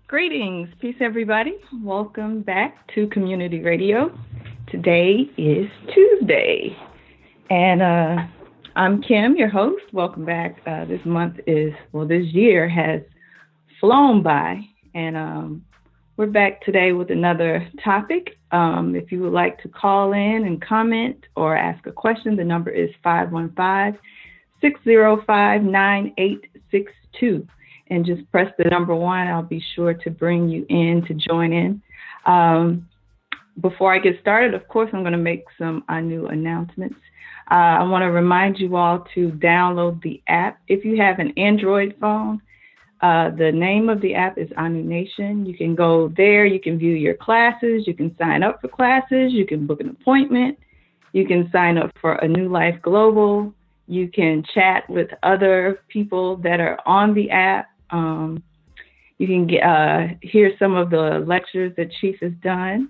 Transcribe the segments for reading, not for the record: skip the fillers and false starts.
Greetings, peace, everybody. Welcome back to Community Radio. Today is Tuesday, and I'm Kim, your host. Welcome back. This year has flown by, and we're back today with another topic. If you would like to call in and comment or ask a question, the number is 515-605-9862. And just press the number one. I'll be sure to bring you in to join in. Before I get started, of course, I'm going to make some new announcements. I want to remind you all to download the app. If you have an Android phone, the name of the app is Anu Nation. You can go there. You can view your classes. You can sign up for classes. You can book an appointment. You can sign up for a New Life Global. You can chat with other people that are on the app. You can hear some of the lectures that Chief has done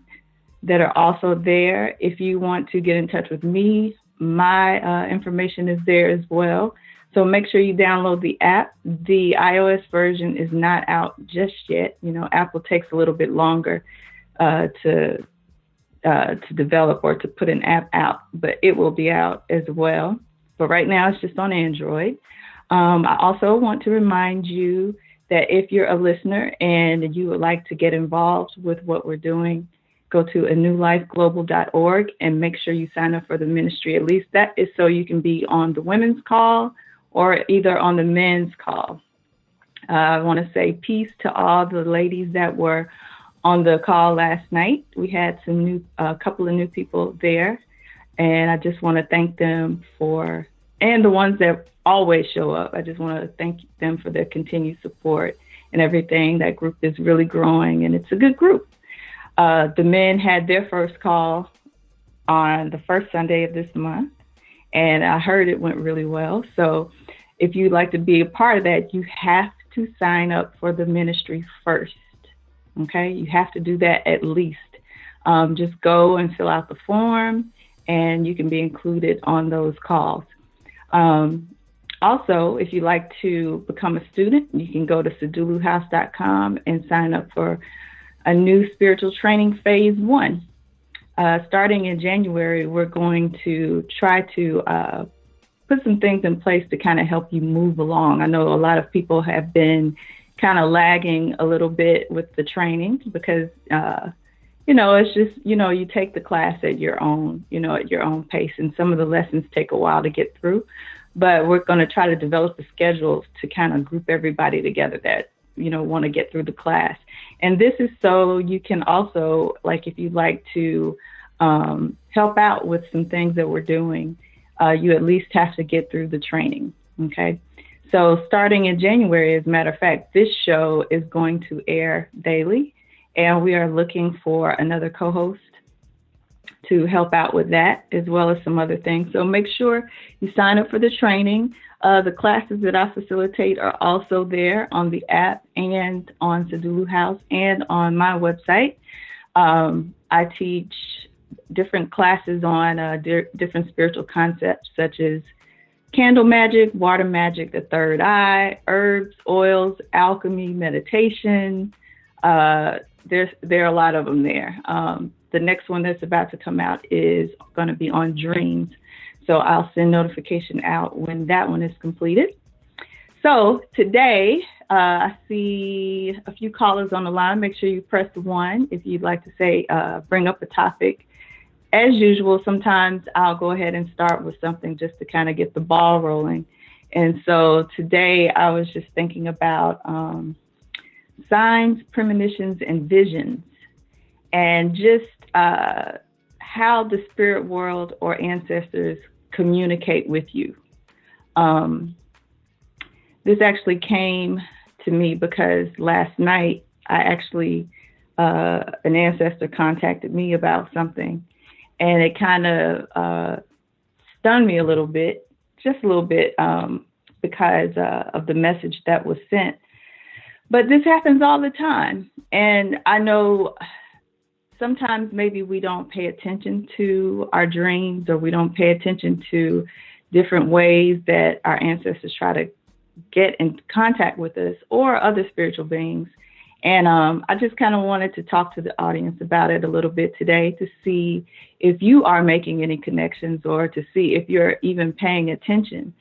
that are also there. If you want to get in touch with me, my information is there as well. So make sure you download the app. The iOS version is not out just yet. You know, Apple takes a little bit longer to develop or to put an app out, but it will be out as well. But right now it's just on Android. I also want to remind you that if you're a listener and you would like to get involved with what we're doing, go to anewlifeglobal.org and make sure you sign up for the ministry. At least that is so you can be on the women's call or either on the men's call. I want to say peace to all the ladies that were on the call last night. We had a couple of new people there, and I just want to thank them and the ones that always show up. I just want to thank them for their continued support and everything. That group is really growing, and it's a good group. The men had their first call on the first Sunday of this month, and I heard it went really well. So if you'd like to be a part of that, you have to sign up for the ministry first, okay? You have to do that at least. Just go and fill out the form, and you can be included on those calls. Also, if you'd like to become a student, you can go to seduluhouse.com and sign up for a new spiritual training phase 1. Starting in January, we're going to try to put some things in place to kind of help you move along. I know a lot of people have been kind of lagging a little bit with the training because, it's just, you take the class at your own, at your own pace. And some of the lessons take a while to get through. But we're going to try to develop a schedule to kind of group everybody together that, want to get through the class. And this is so you can also, like, if you'd like to help out with some things that we're doing, you at least have to get through the training. Okay. So starting in January, as a matter of fact, this show is going to air daily. And we are looking for another co-host to help out with that, as well as some other things. So make sure you sign up for the training. The classes that I facilitate are also there on the app and on Sedulu House and on my website. I teach different classes on different spiritual concepts, such as candle magic, water magic, the third eye, herbs, oils, alchemy, meditation. There are a lot of them there. The next one that's about to come out is going to be on dreams. So I'll send notification out when that one is completed. So today, I see a few callers on the line. Make sure you press 1 if you'd like to say, bring up a topic. As usual, sometimes I'll go ahead and start with something just to kind of get the ball rolling. And so today I was just thinking about signs, premonitions, and visions, and just how the spirit world or ancestors communicate with you. This actually came to me because last night an ancestor contacted me about something, and it kind of stunned me a little bit, just a little bit, because of the message that was sent. But this happens all the time. And I know sometimes maybe we don't pay attention to our dreams, or we don't pay attention to different ways that our ancestors try to get in contact with us or other spiritual beings. And I just kind of wanted to talk to the audience about it a little bit today to see if you are making any connections or to see if you're even paying attention.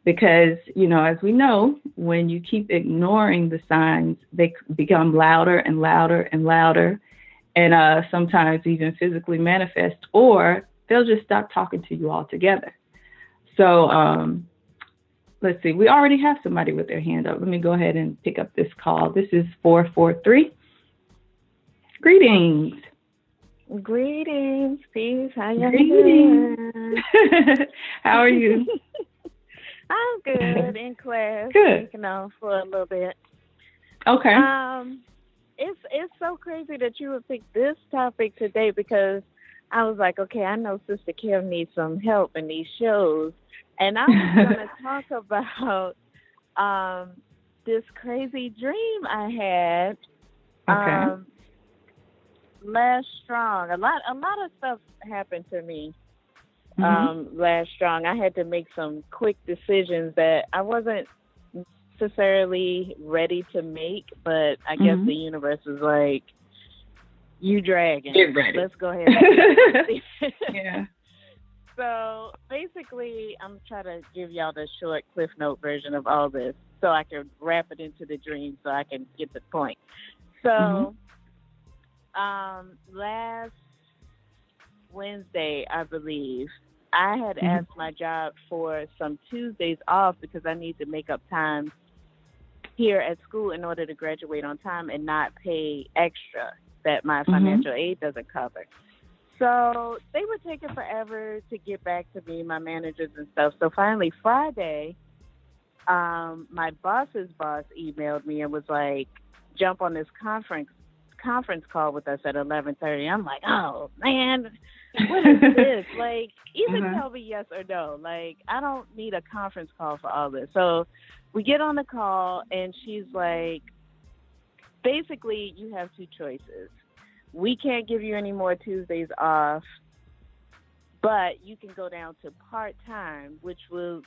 Because, as we know, when you keep ignoring the signs, they become louder and louder and louder, and sometimes even physically manifest, or they'll just stop talking to you altogether. So let's see. We already have somebody with their hand up. Let me go ahead and pick up this call. This is 443. Greetings. Greetings, peace. How you doing? How are you? I'm good in class. Good. For a little bit. Okay. It's so crazy that you would pick this topic today because I was like, okay, I know Sister Kim needs some help in these shows. And I was going to talk about this crazy dream I had. Okay. Last strong. A lot of stuff happened to me last strong. I had to make some quick decisions that I wasn't necessarily ready to make, but I guess the universe was like, you dragging. Get ready. Let's go ahead. Yeah. So basically, I'm trying to give y'all the short Cliff Note version of all this so I can wrap it into the dream so I can get the point. So last Wednesday, I believe, I had asked my job for some Tuesdays off because I need to make up time here at school in order to graduate on time and not pay extra that my financial aid doesn't cover. So they were taking forever to get back to me, my managers and stuff. So finally Friday, my boss's boss emailed me and was like, jump on this conference call with us at 11:30. I'm like, oh man, what is this? Like, either tell me yes or no. Like, I don't need a conference call for all this. So we get on the call and she's like, basically you have two choices. We can't give you any more Tuesdays off, but you can go down to part-time, which will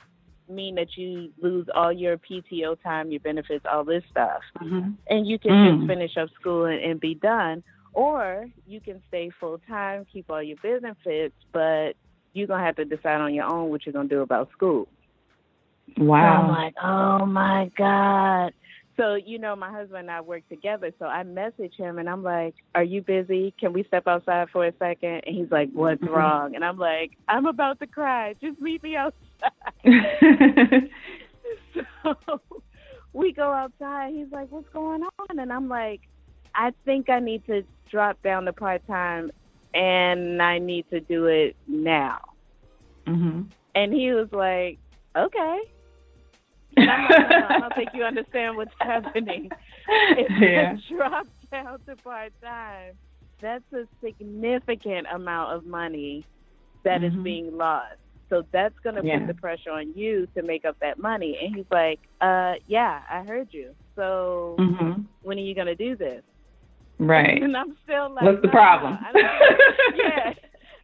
mean that you lose all your PTO time, your benefits, all this stuff. And you can just finish up school and be done. Or you can stay full-time, keep all your benefits, but you're going to have to decide on your own what you're going to do about school. Wow. So I'm like, oh, my God. So, my husband and I work together, so I message him, and I'm like, are you busy? Can we step outside for a second? And he's like, what's wrong? And I'm like, I'm about to cry. Just meet me outside. So we go outside. He's like, what's going on? And I'm like, I think I need to drop down to part-time, and I need to do it now. And he was like, okay. And I'm like, no, I don't think you understand what's happening. If I drop down to part-time, that's a significant amount of money that is being lost. So that's going to put the pressure on you to make up that money. And he's like, yeah, I heard you. So when are you going to do this? Right. And I'm still like, what's the problem?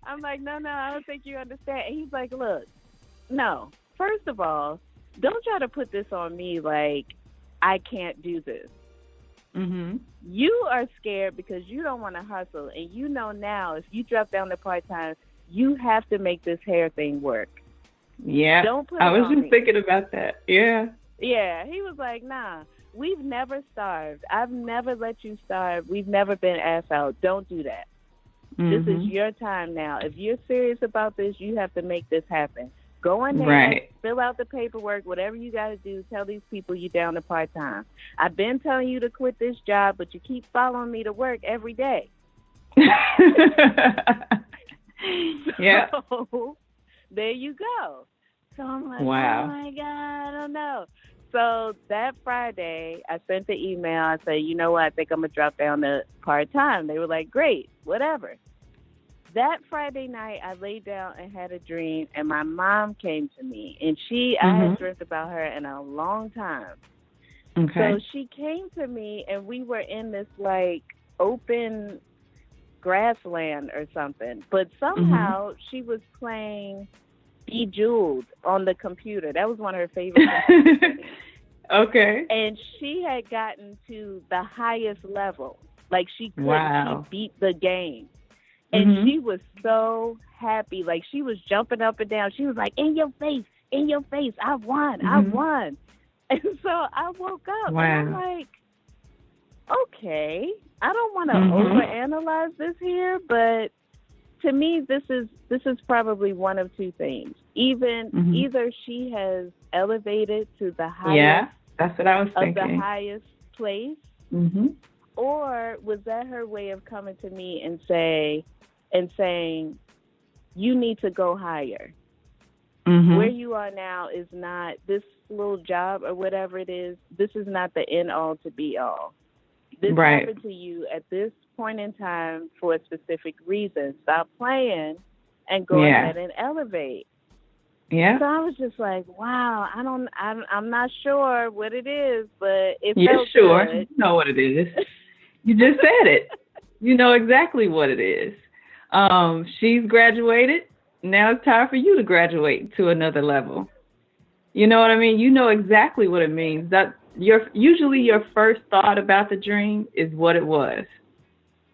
I'm like, no, I don't think you understand. And he's like, look, no, first of all, don't try to put this on me like I can't do this. You are scared because you don't want to hustle. And you know now if you drop down to part-time, you have to make this hair thing work. Yeah. Don't put I was just thinking about that. Yeah. Yeah. He was like, nah, we've never starved. I've never let you starve. We've never been ass out. Don't do that. This is your time now. If you're serious about this, you have to make this happen. Go in there, fill out the paperwork, whatever you got to do. Tell these people you're down to part-time. I've been telling you to quit this job, but you keep following me to work every day. Yeah. So there you go. So I'm like, wow. Oh, my God, I don't know. So that Friday, I sent the email. I said, you know what, I think I'm going to drop down to part-time. They were like, great, whatever. That Friday night, I laid down and had a dream, and my mom came to me. And I had dreamt about her in a long time. Okay. So she came to me, and we were in this, like, open grassland or something. But somehow she was playing Bejeweled on the computer. That was one of her favorite computers. Okay. And she had gotten to the highest level. Like she couldn't, Wow. she beat the game. And Mhm. she was so happy. Like she was jumping up and down. She was like, in your face, I won, I Mhm. won. And so I woke up and I'm Wow. like, okay, I don't want to Mhm. overanalyze this here, but to me, this is probably one of two things. Mhm. Either she has elevated to the highest Yeah, that's what I was of the thinking. highest place, Mhm. or was that her way of coming to me and saying, you need to go higher. Where Mhm. you are now is not this little job or whatever it is. This is not the end all to be all. This Right. happened to you at this point in time for a specific reason. Stop playing and go Yeah. ahead and elevate. Yeah. So I was just like, wow, I'm not sure what it is, but it Yeah, felt sure. good. You know what it is. You just said it. You know exactly what it is. She's graduated. Now it's time for you to graduate to another level. You know what I mean? You know exactly what it means. That your first thought about the dream is what it was.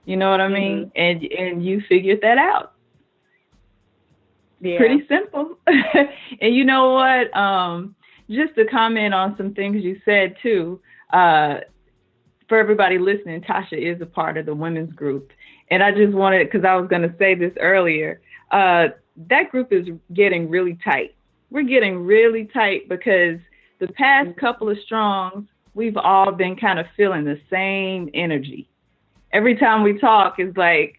You know what I mean? Mhm. And you figured that out. Yeah. Pretty simple. And you know what? Just to comment on some things you said too. Uh, for everybody listening, Tasha is a part of the women's group, and I just wanted because I was going to say this earlier. That group is getting really tight. We're getting really tight because the past couple of strongs, we've all been kind of feeling the same energy. Every time we talk, it's like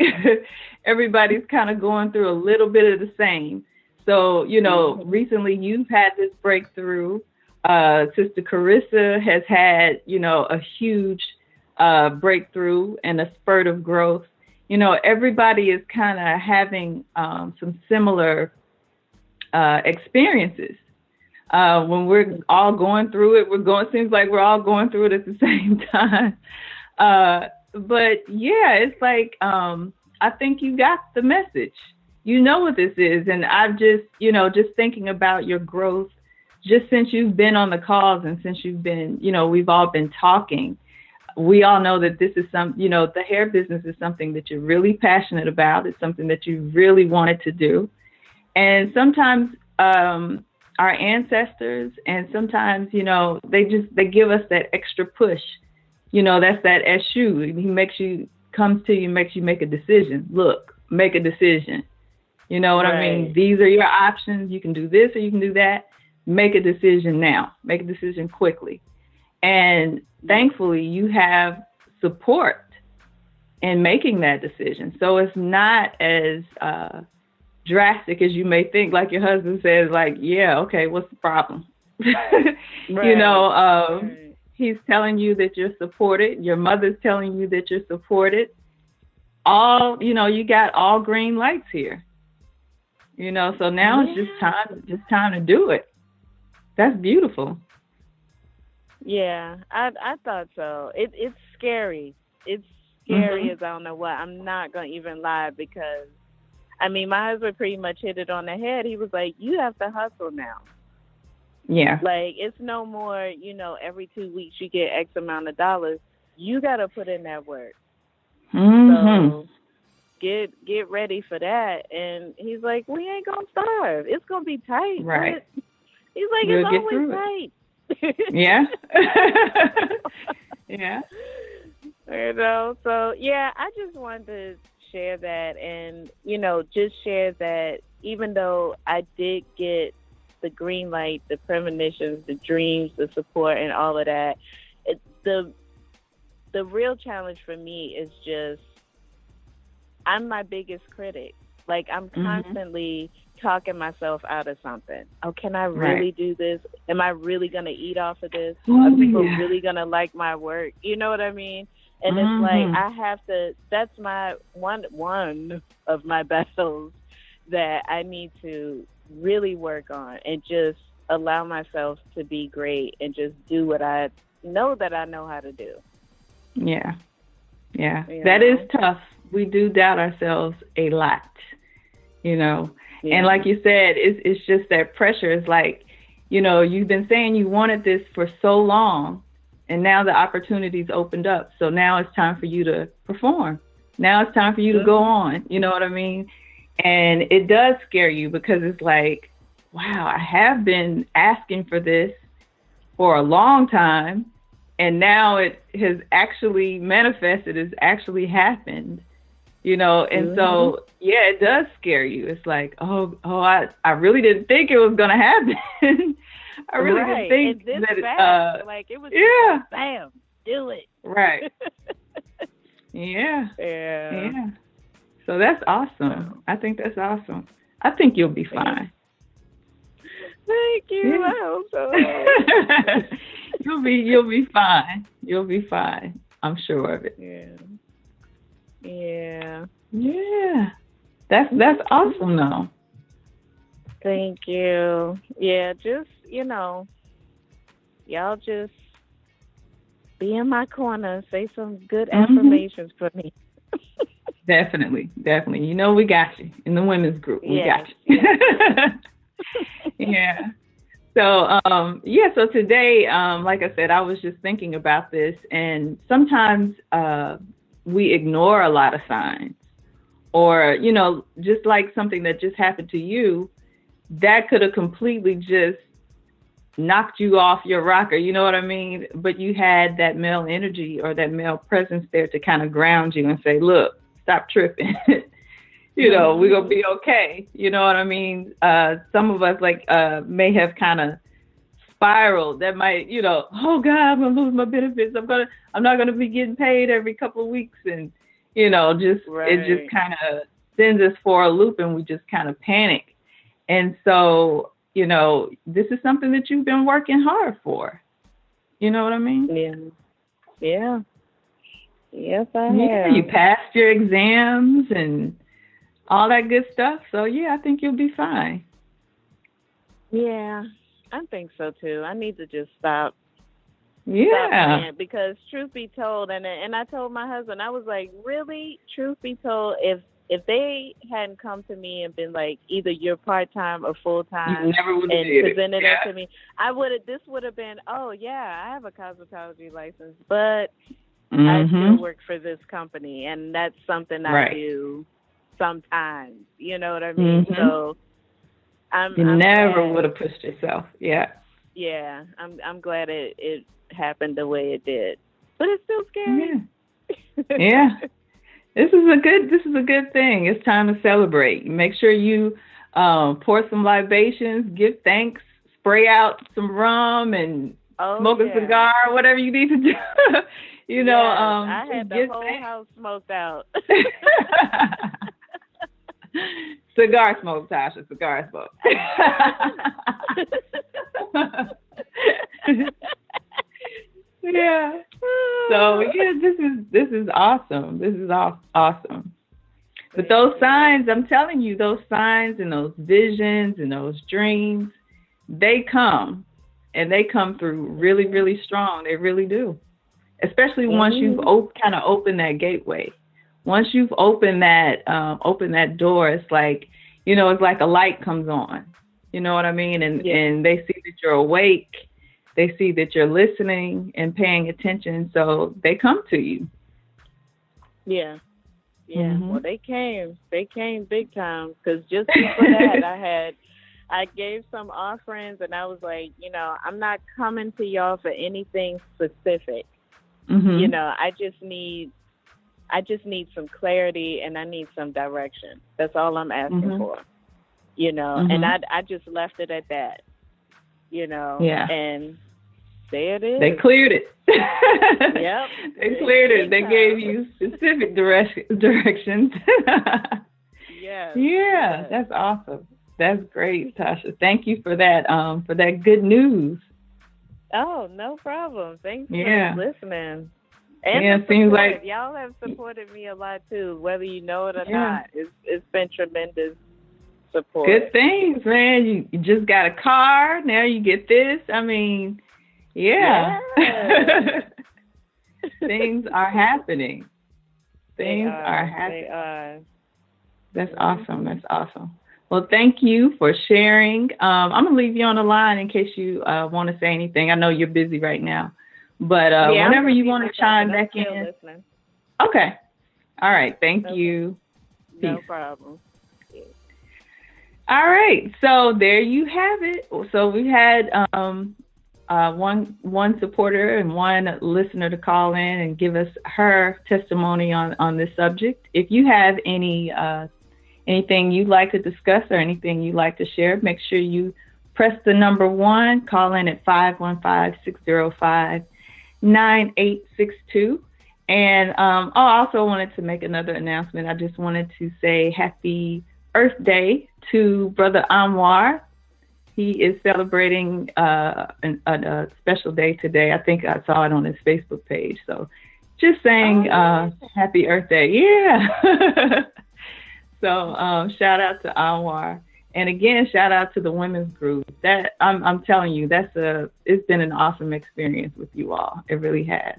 everybody's kind of going through a little bit of the same. So, Mhm. recently you've had this breakthrough. Sister Carissa has had, a huge breakthrough and a spurt of growth. Everybody is kind of having some similar experiences. When we're all going through it, seems like we're all going through it at the same time. But yeah, it's like I think you got the message. You know what this is, and I've just just thinking about your growth, just since you've been on the calls and since you've been, we've all been talking. We all know that this is the hair business is something that you're really passionate about. It's something that you really wanted to do, and sometimes our ancestors and sometimes they give us that extra push. That's that Eshu. He comes to you, makes you make a decision. Look, make a decision. You know what I mean? Right. These are your options. You can do this or you can do that. Make a decision now. Make a decision quickly. And thankfully you have support in making that decision. So it's not as drastic as you may think. Like your husband says, like, yeah, okay, what's the problem? you know, Right. um, Right. he's telling you that you're supported. Your mother's telling you that you're supported. All, you got all green lights here. So now it's Yeah. just time to do it. That's beautiful. Yeah, I thought so. It's scary. It's scary Mhm. as I don't know what. I'm not gonna even lie because I mean my husband pretty much hit it on the head. He was like, you have to hustle now. Yeah. Like it's no more, every 2 weeks you get X amount of dollars. You gotta put in that work. Mhm. So get ready for that. And he's like, we ain't gonna starve. It's gonna be tight, Right. but he's like, it's We'll get always through it. tight. Yeah. yeah. So yeah, I just wanted to share that and, just share that even though I did get the green light, the premonitions, the dreams, the support and all of that, it, the real challenge for me is just I'm my biggest critic. Like I'm Mhm. constantly talking myself out of something. Oh, can I Right. really do this? Am I really gonna eat off of this? Are Oh people yeah. really gonna like my work? You know what I mean? And it's like Mhm. I have to. That's my one of my battles that I need to really work on and just allow myself to be great and just do what I know that I know how to do. Yeah. Yeah. You That is know? tough. We do doubt ourselves a lot, you know. And Yeah. like you said, it's just that pressure. It's like you've been saying you wanted this for so long, and now the opportunity's opened up. So now it's time for you to perform. Now it's time for you to go on. You know what I mean? And it does scare you because it's like, wow, I have been asking for this for a long time, and now it has actually manifested, it's actually happened. And so, yeah, it does scare you. It's like, I really didn't think it was going to happen. I really didn't think and this that, like, it was just like, bam, do it. Right. Yeah. So that's awesome. I think that's awesome. I think you'll be fine. Thank you. Yeah. I hope so. You'll be fine. You'll be fine. I'm sure of it. Yeah. That's awesome though. Thank you. Yeah, just, y'all just be in my corner and say some good affirmations for me. Definitely. We got you in the women's group. We got you. Yeah. So today, like I said, I was just thinking about this, and sometimes we ignore a lot of signs, or, just like something that just happened to you, that could have completely just knocked you off your rocker, you know what I mean? But you had that male energy or that male presence there to kind of ground you and say, look, stop tripping. We're going to be okay. You know what I mean? Some of us may have kind of spiraled. That might, oh God, I'm going to lose my benefits. I'm not going to be getting paid every couple of weeks. And, it just kind of sends us for a loop, and we just kind of panic. And so, this is something that you've been working hard for. You know what I mean? Yeah. Yes, I have. You passed your exams and all that good stuff. So, I think you'll be fine. Yeah, I think so, too. I need to just stop. Yeah. Because truth be told, and I told my husband, I was like, really, truth be told, if they hadn't come to me and been like, either you're part-time or full-time, and presented it to me, this would have been, oh, yeah, I have a cosmetology license, but I still work for this company, and that's something I do sometimes. You know what I mean? So you never would have pushed yourself. Yeah. Yeah, I'm glad it happened the way it did, but it's still scary. Yeah. This is a good thing. It's time to celebrate. Make sure you pour some libations, give thanks, spray out some rum, and smoke a cigar, whatever you need to do. I had the whole house smoked out. Cigar smoke, Tasha. Cigar smoke. Yeah. So this is awesome. This is awesome. But those signs, I'm telling you, those signs and those visions and those dreams, they come, and they come through really, really strong. They really do. Especially once you've kind of opened that gateway. Once you've opened that door, it's like, it's like a light comes on. You know what I mean? And they see that you're awake. They see that you're listening and paying attention, so they come to you. Yeah. Well, they came big time, because just before that, I gave some offerings, and I was like, I'm not coming to y'all for anything specific. I just need some clarity, and I need some direction. That's all I'm asking for. And I just left it at that. And there it is. They cleared it. Yep. They cleared it. They gave you specific directions. Yes. Yeah, that's awesome. That's great, Tasha. Thank you for that good news. Oh, no problem. Thanks for listening. And it seems like y'all have supported me a lot too, whether you know it or not. It's been tremendous support. Good things, man. You just got a car. Now you get this. I mean, things are happening. Things are happening. They are. That's awesome. That's awesome. Well, thank you for sharing. I'm gonna leave you on the line in case you want to say anything. I know you're busy right now, but Yeah, I'm whenever gonna you mute want to myself, chime but I'm back still in. listening. Okay. All right. Thank Okay, you. Peace. no problem. Yeah. All right. So there you have it. So we had one supporter and one listener to call in and give us her testimony on this subject. If you have anything you'd like to discuss or anything you'd like to share, make sure you press the number 1, call in at 515-605-9862. And I also wanted to make another announcement. I just wanted to say happy Earth Day to Brother Anwar. He is celebrating a special day today. I think I saw it on his Facebook page. So just saying happy Earth Day. Yeah. So shout out to Anwar. And again, shout out to the women's group. That I'm telling you, it's been an awesome experience with you all. It really has.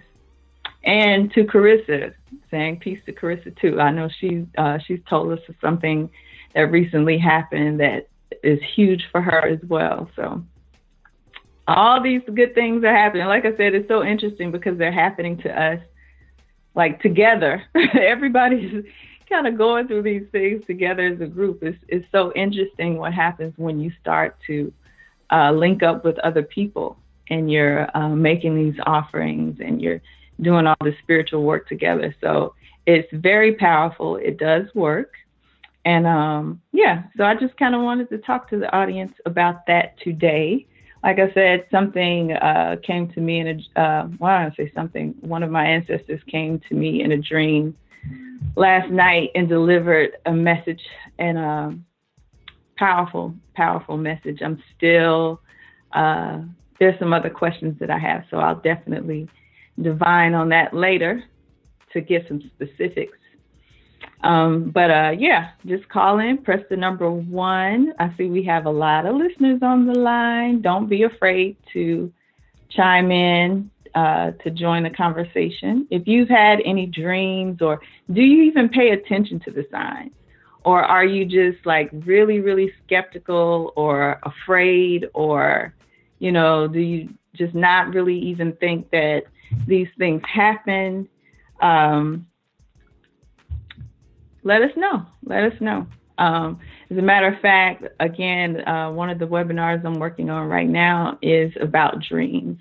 And to Carissa, saying peace to Carissa too. I know she's told us of something that recently happened that is huge for her as well. So all these good things are happening. Like I said, it's so interesting because they're happening to us like together. Everybody's kind of going through these things together as a group. It's so interesting what happens when you start to link up with other people and you're making these offerings and you're doing all this spiritual work together. So it's very powerful. It does work. And yeah, so I just kind of wanted to talk to the audience about that today. Like I said, something came to me in well, I don't say something. One of my ancestors came to me in a dream last night and delivered a message, and a powerful, powerful message. I'm still, there's some other questions that I have, so I'll definitely divine on that later to get some specifics. But yeah, just call in, press the number 1. I see we have a lot of listeners on the line. Don't be afraid to chime in to join the conversation. If you've had any dreams, or do you even pay attention to the signs? Or are you just like really, really skeptical or afraid, or, do you just not really even think that these things happen? Let us know. Let us know. As a matter of fact, again, one of the webinars I'm working on right now is about dreams.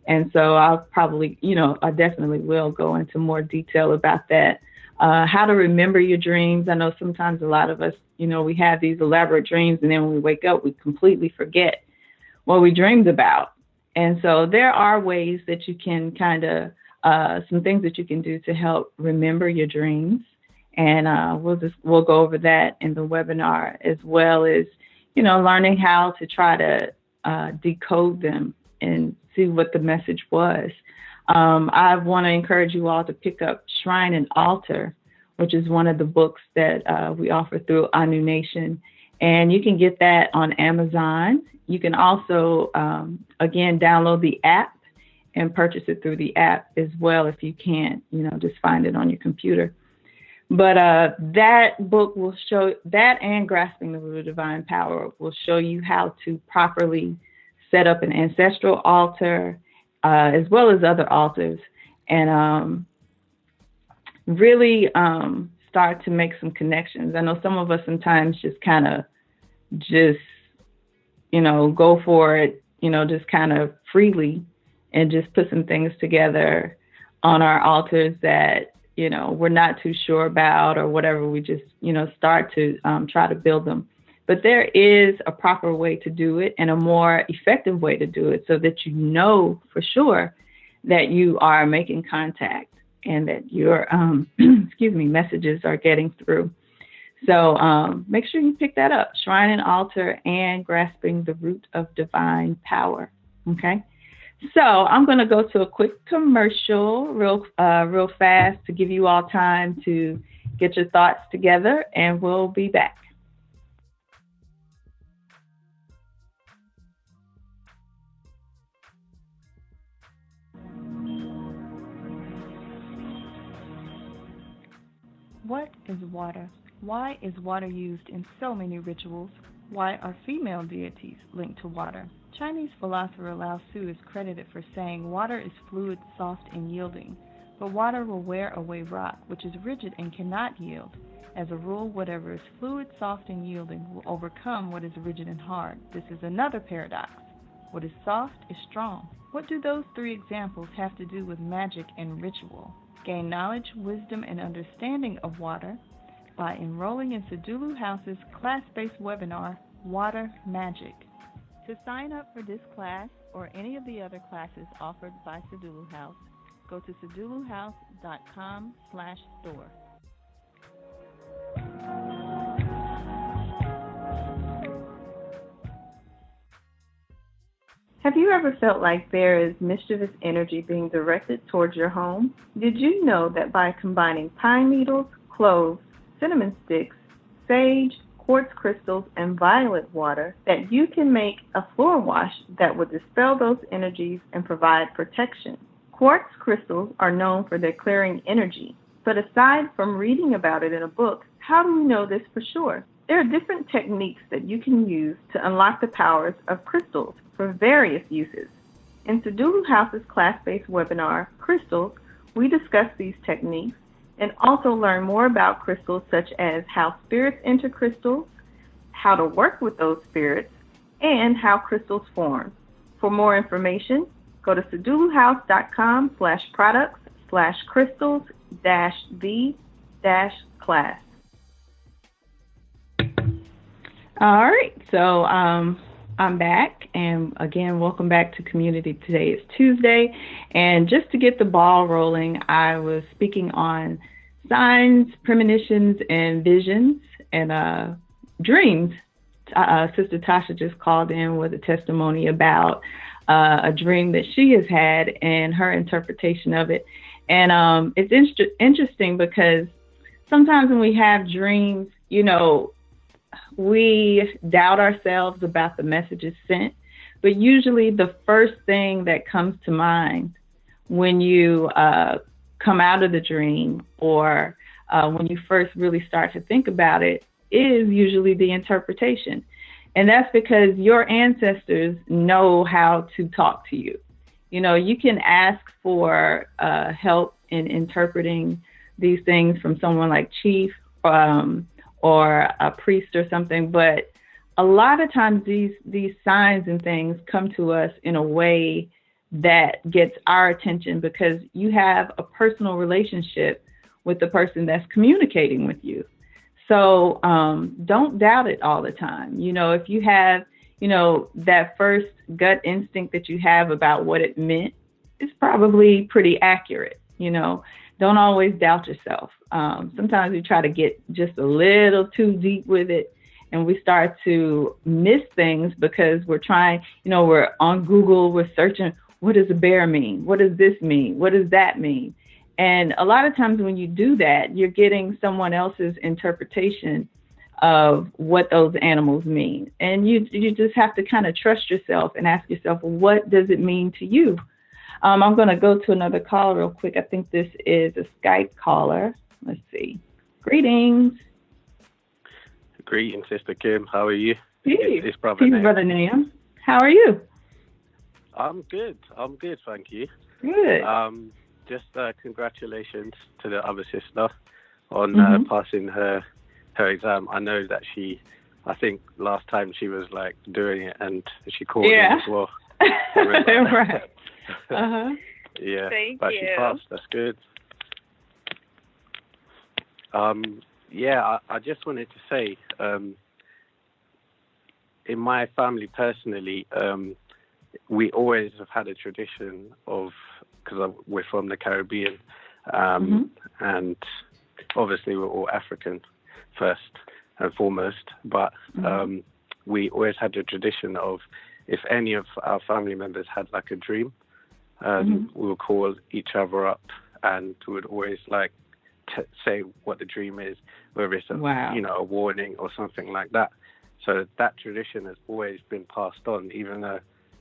And so I'll probably, I definitely will go into more detail about that. How to remember your dreams. I know sometimes a lot of us, we have these elaborate dreams, and then when we wake up, we completely forget what we dreamed about. And so there are ways that you can kind of, some things that you can do to help remember your dreams. And we'll go over that in the webinar, as well as, learning how to try to decode them and see what the message was. I want to encourage you all to pick up Shrine and Altar, which is one of the books that we offer through Anu Nation. And you can get that on Amazon. You can also, again, download the app and purchase it through the app as well if you can't, just find it on your computer. But that book will show that, and Grasping the Root of Divine Power will show you how to properly set up an ancestral altar, as well as other altars, and really start to make some connections. I know some of us sometimes just kind of go for it, just kind of freely, and just put some things together on our altars that we're not too sure about, or whatever. We just, start to try to build them. But there is a proper way to do it, and a more effective way to do it, so that for sure that you are making contact and that your, messages are getting through. So make sure you pick that up, Shrine and Altar and Grasping the Root of Divine Power. Okay. So I'm going to go to a quick commercial real fast to give you all time to get your thoughts together, and we'll be back. What is water? Why is water used in so many rituals? Why are female deities linked to water? Chinese philosopher Lao Tzu is credited for saying water is fluid, soft, and yielding, but water will wear away rock, which is rigid and cannot yield. As a rule, whatever is fluid, soft, and yielding will overcome what is rigid and hard. This is another paradox. What is soft is strong. What do those three examples have to do with magic and ritual? Gain knowledge, wisdom, and understanding of water by enrolling in Sedulu House's class-based webinar, Water Magic. To sign up for this class or any of the other classes offered by Sedulu House, go to seduluhouse.com/store. Have you ever felt like there is mischievous energy being directed towards your home? Did you know that by combining pine needles, cloves, cinnamon sticks, sage, quartz crystals, and violet water, that you can make a floor wash that will dispel those energies and provide protection? Quartz crystals are known for their clearing energy, but aside from reading about it in a book, how do we know this for sure? There are different techniques that you can use to unlock the powers of crystals for various uses. In Sedulu House's class-based webinar, Crystals, we discuss these techniques and also learn more about crystals such as how spirits enter crystals, how to work with those spirits, and how crystals form. For more information, go to seduluhouse.com/products/crystals-the-class. All right, so I'm back, and again, welcome back to Community. Today is Tuesday, and just to get the ball rolling, I was speaking on signs, premonitions, and visions, and dreams. Sister Tasha just called in with a testimony about a dream that she has had and her interpretation of it. And it's interesting because sometimes when we have dreams, you know, we doubt ourselves about the messages sent, but usually the first thing that comes to mind when you come out of the dream or when you first really start to think about it is usually the interpretation. And that's because your ancestors know how to talk to you. You know, you can ask for help in interpreting these things from someone like Chief or a priest or something, but a lot of times these signs and things come to us in a way that gets our attention because you have a personal relationship with the person that's communicating with you. So don't doubt it all the time. You know, if you have, you know, that first gut instinct that you have about what it meant, it's probably pretty accurate, you know. Don't always doubt yourself. Sometimes we try to get just a little too deep with it, and we start to miss things because we're trying, you know, we're on Google, we're searching, what does a bear mean? What does this mean? What does that mean? And a lot of times when you do that, you're getting someone else's interpretation of what those animals mean. And you just have to kind of trust yourself and ask yourself, well, what does it mean to you? I'm going to go to another caller real quick. I think this is a Skype caller. Let's see. Greetings. Greetings, Sister Kim. How are you? Peace. It's Brother Peace, Naeem. Brother Naeem. How are you? I'm good, thank you. Good. Just congratulations to the other sister on passing her exam. I know that I think last time she was like doing it and she called in as well. Right. Yeah, Thank but you. she passed. That's good. I just wanted to say, in my family personally, we always have had a tradition of, because we're from the Caribbean, and obviously we're all African first and foremost, but we always had a tradition of, if any of our family members had like a dream, we would call each other up and we would always like say what the dream is, whether it's a warning or something like that. So that tradition has always been passed on, even though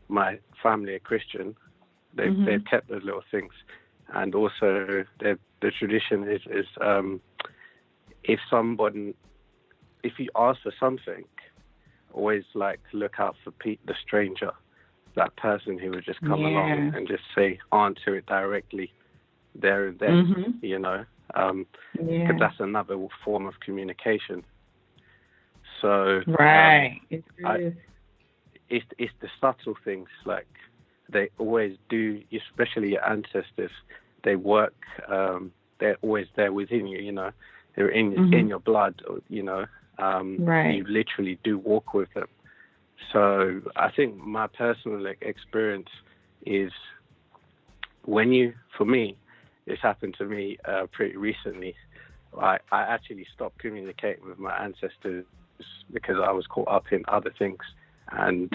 my family are Christian. They've kept those little things, and also the tradition is if you ask for something, always like look out for the stranger, that person who would just come along and just answer it directly there and then, you know, because that's another form of communication. So it's the subtle things, like they always do, especially your ancestors. They work. They're always there within you. You know, they're in your blood. You know, you literally do walk with them. So I think my personal experience is for me, this happened to me pretty recently. I actually stopped communicating with my ancestors because I was caught up in other things. And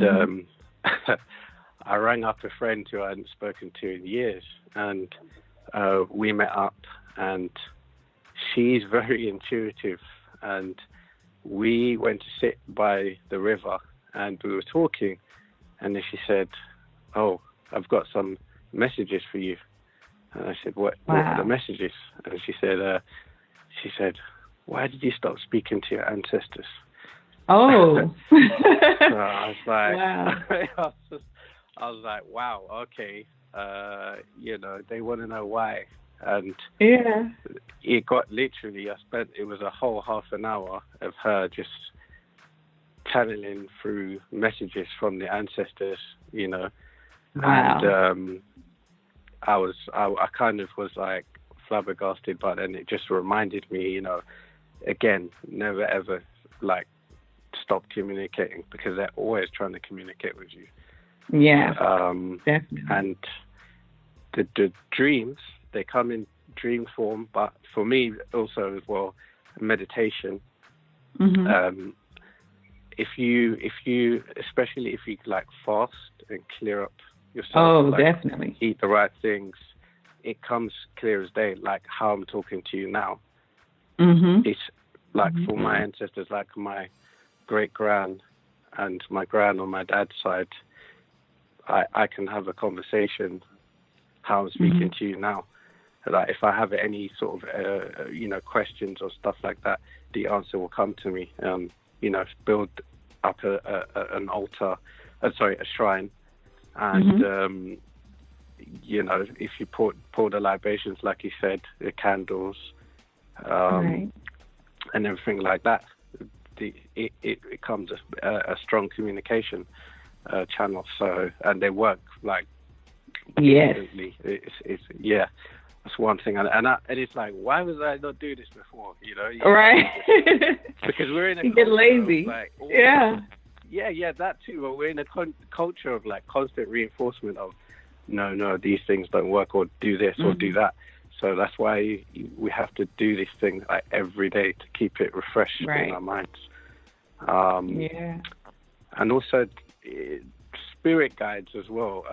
I rang up a friend who I hadn't spoken to in years, and we met up, and she's very intuitive, and we went to sit by the river, and we were talking, and then she said, "Oh, I've got some messages for you." And I said, what are the messages? And she said, "Why did you stop speaking to your ancestors?" Oh. So I was like, wow. I was like, wow, okay. You know, they want to know why. And it got literally, it was a whole half an hour of her just channeling through messages from the ancestors, you know. Wow. And I kind of was like flabbergasted, but then it just reminded me, you know, again, never ever like stop communicating, because they're always trying to communicate with you. Yeah. Definitely. And the dreams, they come in dream form, but for me also as well, meditation. If you especially if you like fast and clear up yourself, definitely eat the right things, it comes clear as day, like how I'm talking to you now. It's like for my ancestors, like my great grand and my grand on my dad's side, I can have a conversation how I'm speaking to you now. Like if I have any sort of you know, questions or stuff like that, the answer will come to me. You know, build up an altar, a shrine, and you know, if you pour the libations, like you said, the candles, and everything like that, it becomes a strong communication channel. So, and they work like instantly. It's that's one thing. And it's like, why was I not doing this before? You know, because we're in a you get lazy. Like, yeah, that too. But we're in a culture of like constant reinforcement of no, these things don't work, or do this or do that. So that's why we have to do these things like every day to keep it refreshed in our minds. And also spirit guides as well.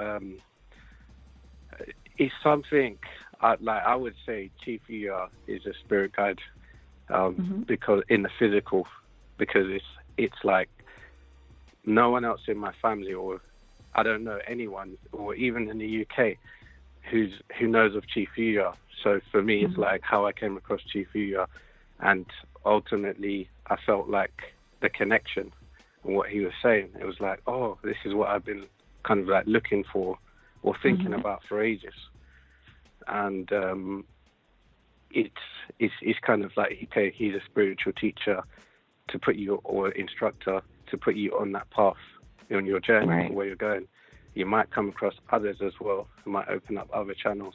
It's something I would say Chief Ea is a spirit guide, because in the physical, because it's like no one else in my family, or I don't know anyone, or even in the UK, who knows of Chief Ea. So for me, it's like how I came across Chief Ea, and ultimately I felt like the connection and what he was saying. It was like, oh, this is what I've been kind of like looking for or thinking about for ages. And it's kind of like, okay, he's a spiritual teacher to put you, or instructor to put you on that path on your journey, where you're going. You might come across others as well. It might open up other channels.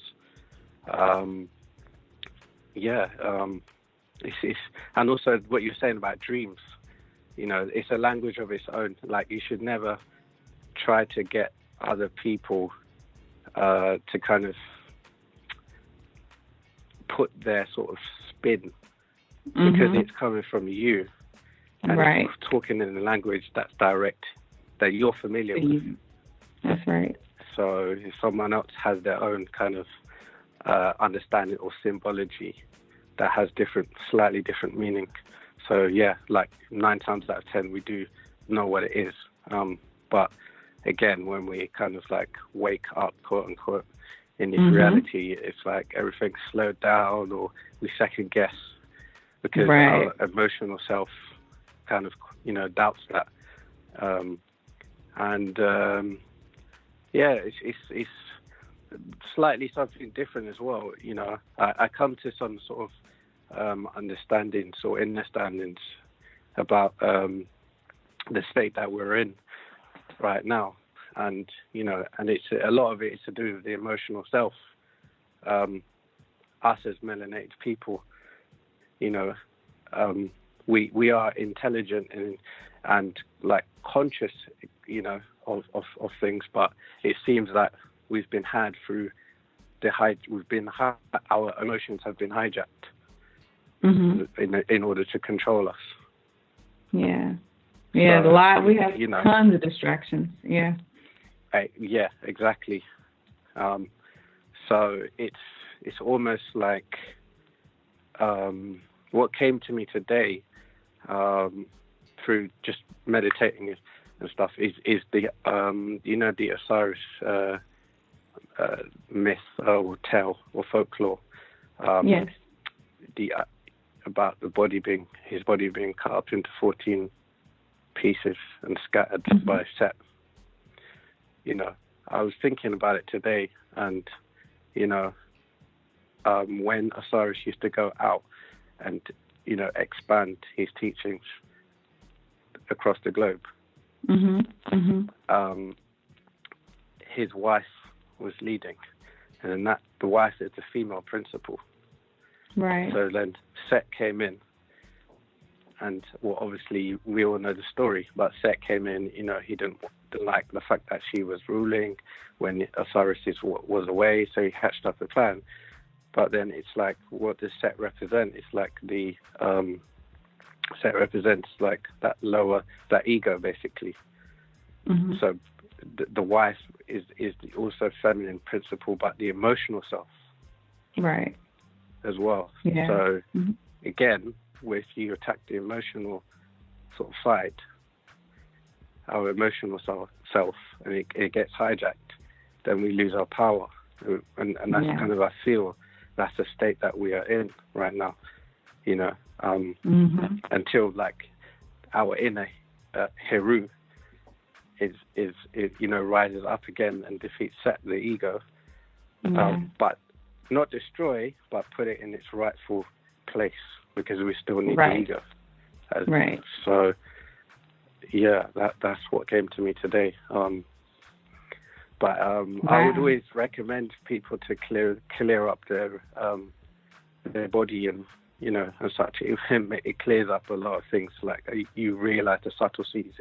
It's and also what you're saying about dreams. You know, it's a language of its own. Like, you should never try to get other people to kind of put their sort of spin, because it's coming from you, and it's talking in a language that's direct, that you're familiar with. That's right. So if someone else has their own kind of understanding or symbology that has slightly different meaning. So yeah, like 9 times out of 10, we do know what it is. But again, when we kind of like wake up, quote unquote, in this reality, it's like everything's slowed down, or we second guess because right. our emotional self kind of, doubts that. It's slightly something different as well. I come to some sort of understandings or understandings about the state that we're in right now, and it's a lot of it is to do with the emotional self. Us as melanated people, we are intelligent and like conscious, of things, but it seems that we've been had through our emotions have been hijacked in order to control us. Yeah, So, a lot. We have tons of distractions. Yeah. Yeah, exactly. So it's almost like what came to me today through just meditating and stuff is the the Osiris myth or tale or folklore. Yes. About his body being cut up into 14 pieces and scattered by Set. I was thinking about it today, and when Osiris used to go out and expand his teachings across the globe, his wife was leading, and the wife is the female principal. Right. So then Set came in, and obviously we all know the story, but Set came in, he didn't like the fact that she was ruling when Osiris was away, so he hatched up a plan. But then it's like, what does Set represent? It's like the Set represents like that ego, basically. So the wife is also feminine principle, but the emotional self, right, as well. Yeah. So again, if you attack the emotional sort of side, our emotional self, and it gets hijacked, then we lose our power, and that's kind of, I feel, that's the state that we are in right now. Until like our inner Heru is rises up again and defeats Set, the ego, but not destroy, but put it in its rightful place, because we still need the ego. Right. So yeah, that's what came to me today. But I would always recommend people to clear up their body and and such. It clears up a lot of things. Like you realize the subtleties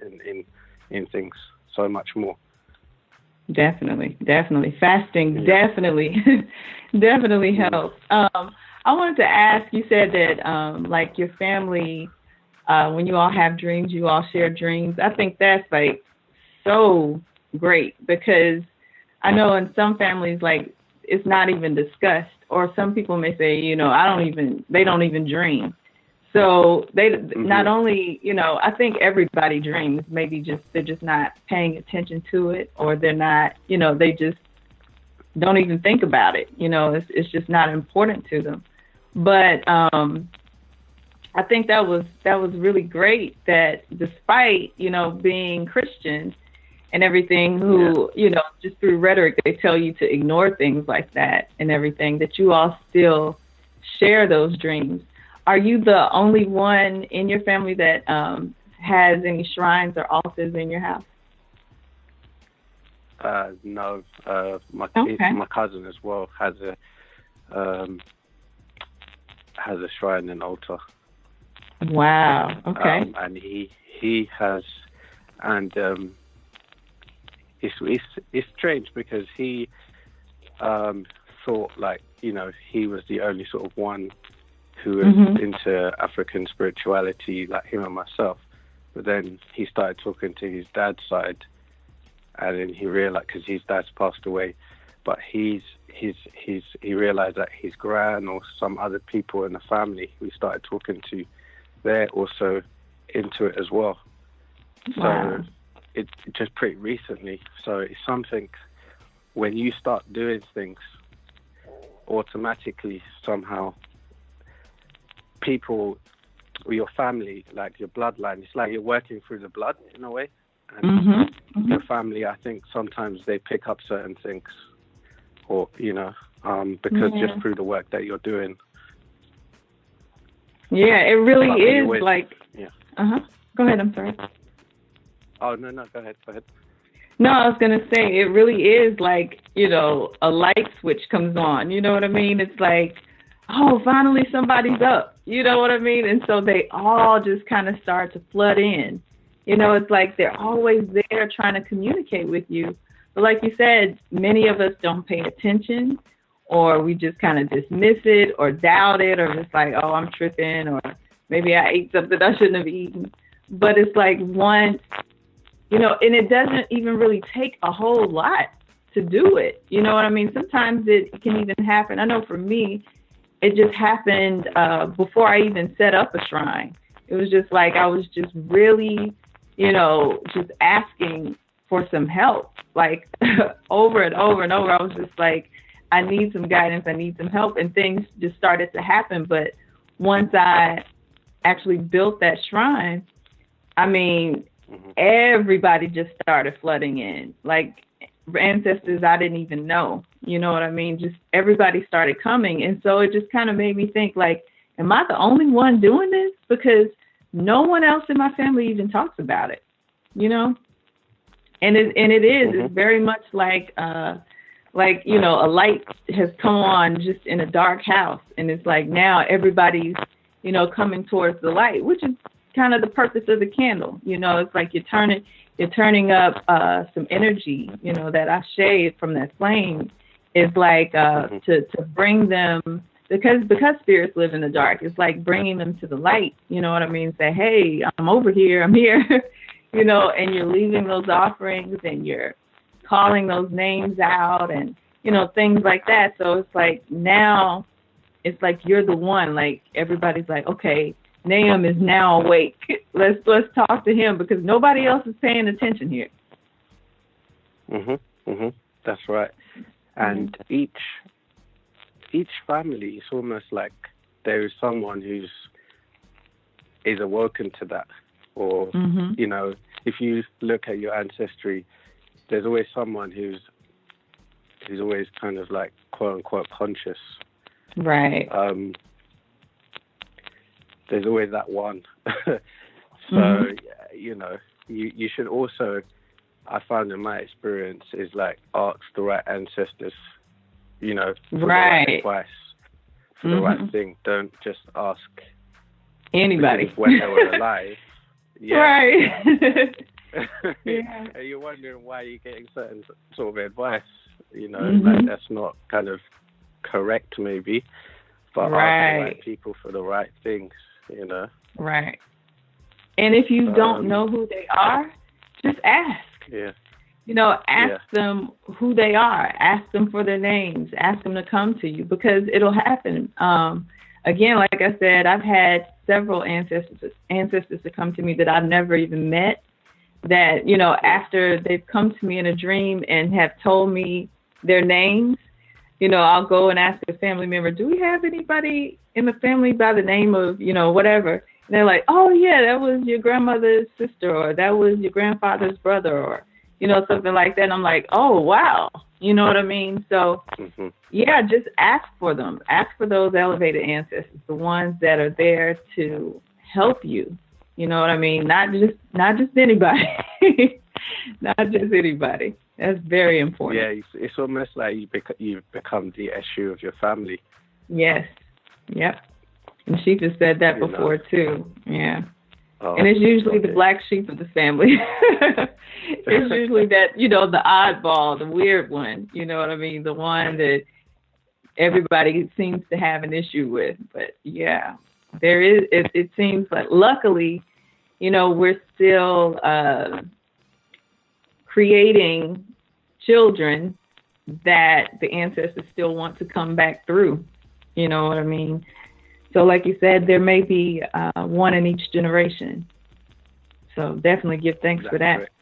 in things so much more. Definitely. Fasting definitely helps. I wanted to ask, you said that like your family, when you all have dreams, you all share dreams. I think that's like so great, because I know in some families, like, it's not even discussed, or some people may say, they don't even dream. So they not only, I think everybody dreams, maybe they're just not paying attention to it, or they're not, they just don't even think about it. It's just not important to them. But I think that was really great that despite, being Christian and everything, who, just through rhetoric, they tell you to ignore things like that and everything, that you all still share those dreams. Are you the only one in your family that has any shrines or altars in your house? No. My cousin as well has a shrine and altar. Wow. Okay. And he has, and it's strange, because he thought like he was the only sort of one who was into African spirituality, like him and myself. But then he started talking to his dad's side, and then he realized, because his dad's passed away, but he realized that his gran or some other people in the family we started talking to, they're also into it as well. Wow. So it's just pretty recently. So it's something, when you start doing things, automatically somehow people your family, like your bloodline. It's like you're working through the blood in a way. And your family, I think sometimes they pick up certain things, or because just through the work that you're doing. Yeah, it really is always, like. Yeah. Go ahead. I'm sorry. Oh no, go ahead. No, I was gonna say it really is like, a light switch comes on. You know what I mean? It's like, oh, finally somebody's up. You know what I mean? And so they all just kind of start to flood in. It's like they're always there trying to communicate with you. But like you said, many of us don't pay attention, or we just kind of dismiss it or doubt it, or just like, oh, I'm tripping, or maybe I ate something I shouldn't have eaten. But it's like once, and it doesn't even really take a whole lot to do it. You know what I mean? Sometimes it can even happen. I know for me, it just happened before I even set up a shrine. It was just like I was just really, just asking for some help, like over and over and over. I was just like, I need some guidance. I need some help. And things just started to happen. But once I actually built that shrine, I mean, everybody just started flooding in, like ancestors I didn't even know. You know what I mean? Just everybody started coming. And so it just kind of made me think, like, am I the only one doing this? Because no one else in my family even talks about it, And it is. It's very much like a light has come on just in a dark house, and it's like now everybody's, coming towards the light, which is kind of the purpose of the candle. It's like you're turning up some energy, that I shade from that flame is like to bring them, because spirits live in the dark. It's like bringing them to the light. You know what I mean? Say, hey, I'm over here. I'm here. And you're leaving those offerings, and you're calling those names out, and things like that. So it's like now it's like you're the one. Like everybody's like, okay, Naeem is now awake. Let's talk to him, because nobody else is paying attention here. That's right. And each family is almost like there is someone who's is awoken to that, or if you look at your ancestry, there's always someone who's always kind of like quote unquote conscious. Right. There's always that one. So you should also, I found in my experience, is like ask the right ancestors, for the right advice, for the right thing. Don't just ask anybody when they were alive. Yeah. Right. Yeah. And you're wondering why you're getting certain sort of advice, like that's not kind of correct maybe, but ask the right people for the right things, Right. And if you don't know who they are, just ask. Yeah. Ask them who they are. Ask them for their names. Ask them to come to you, because it'll happen. Again, like I said, I've had several ancestors to come to me that I've never even met, that, after they've come to me in a dream and have told me their names, I'll go and ask a family member, do we have anybody in the family by the name of, whatever? And they're like, oh, yeah, that was your grandmother's sister, or that was your grandfather's brother, or, something like that. And I'm like, oh, wow. You know what I mean? So, yeah, just ask for them. Ask for those elevated ancestors, the ones that are there to help you. You know what I mean? Not just anybody. Not just anybody. That's very important. Yeah, it's almost like you've become the issue of your family. Yes. Yep. And she just said that before too. Yeah. Oh, and it's usually the black sheep of the family. It's usually that, the oddball, the weird one. You know what I mean? The one that everybody seems to have an issue with. But yeah, there is. It seems like, luckily, we're still creating children that the ancestors still want to come back through. You know what I mean? So like you said, there may be one in each generation. So definitely give thanks for that. Correct.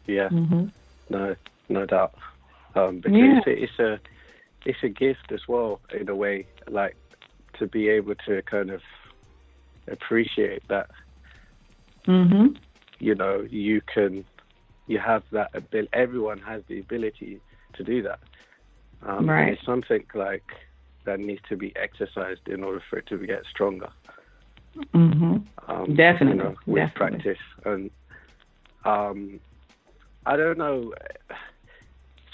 Yeah, no doubt. Because it's a gift as well, in a way, like to be able to kind of appreciate that. You know, you have that ability. Everyone has the ability to do that. Right. It's something like that needs to be exercised in order for it to get stronger. Definitely. You know, with practice. And I don't know,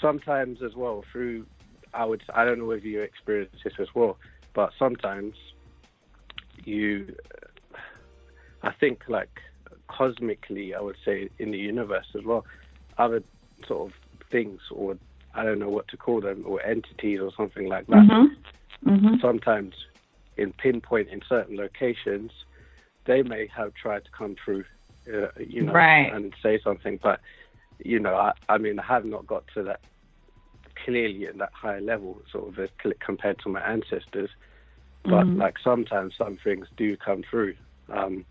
sometimes as well I don't know whether you experience this as well, but sometimes I think like cosmically, I would say in the universe as well, other sort of things, or I don't know what to call them, or entities or something like that. Sometimes in certain locations, they may have tried to come through, you know, and say something, but you know, I mean, I have not got to that clearly at that high level, sort of compared to my ancestors. But like sometimes some things do come through. And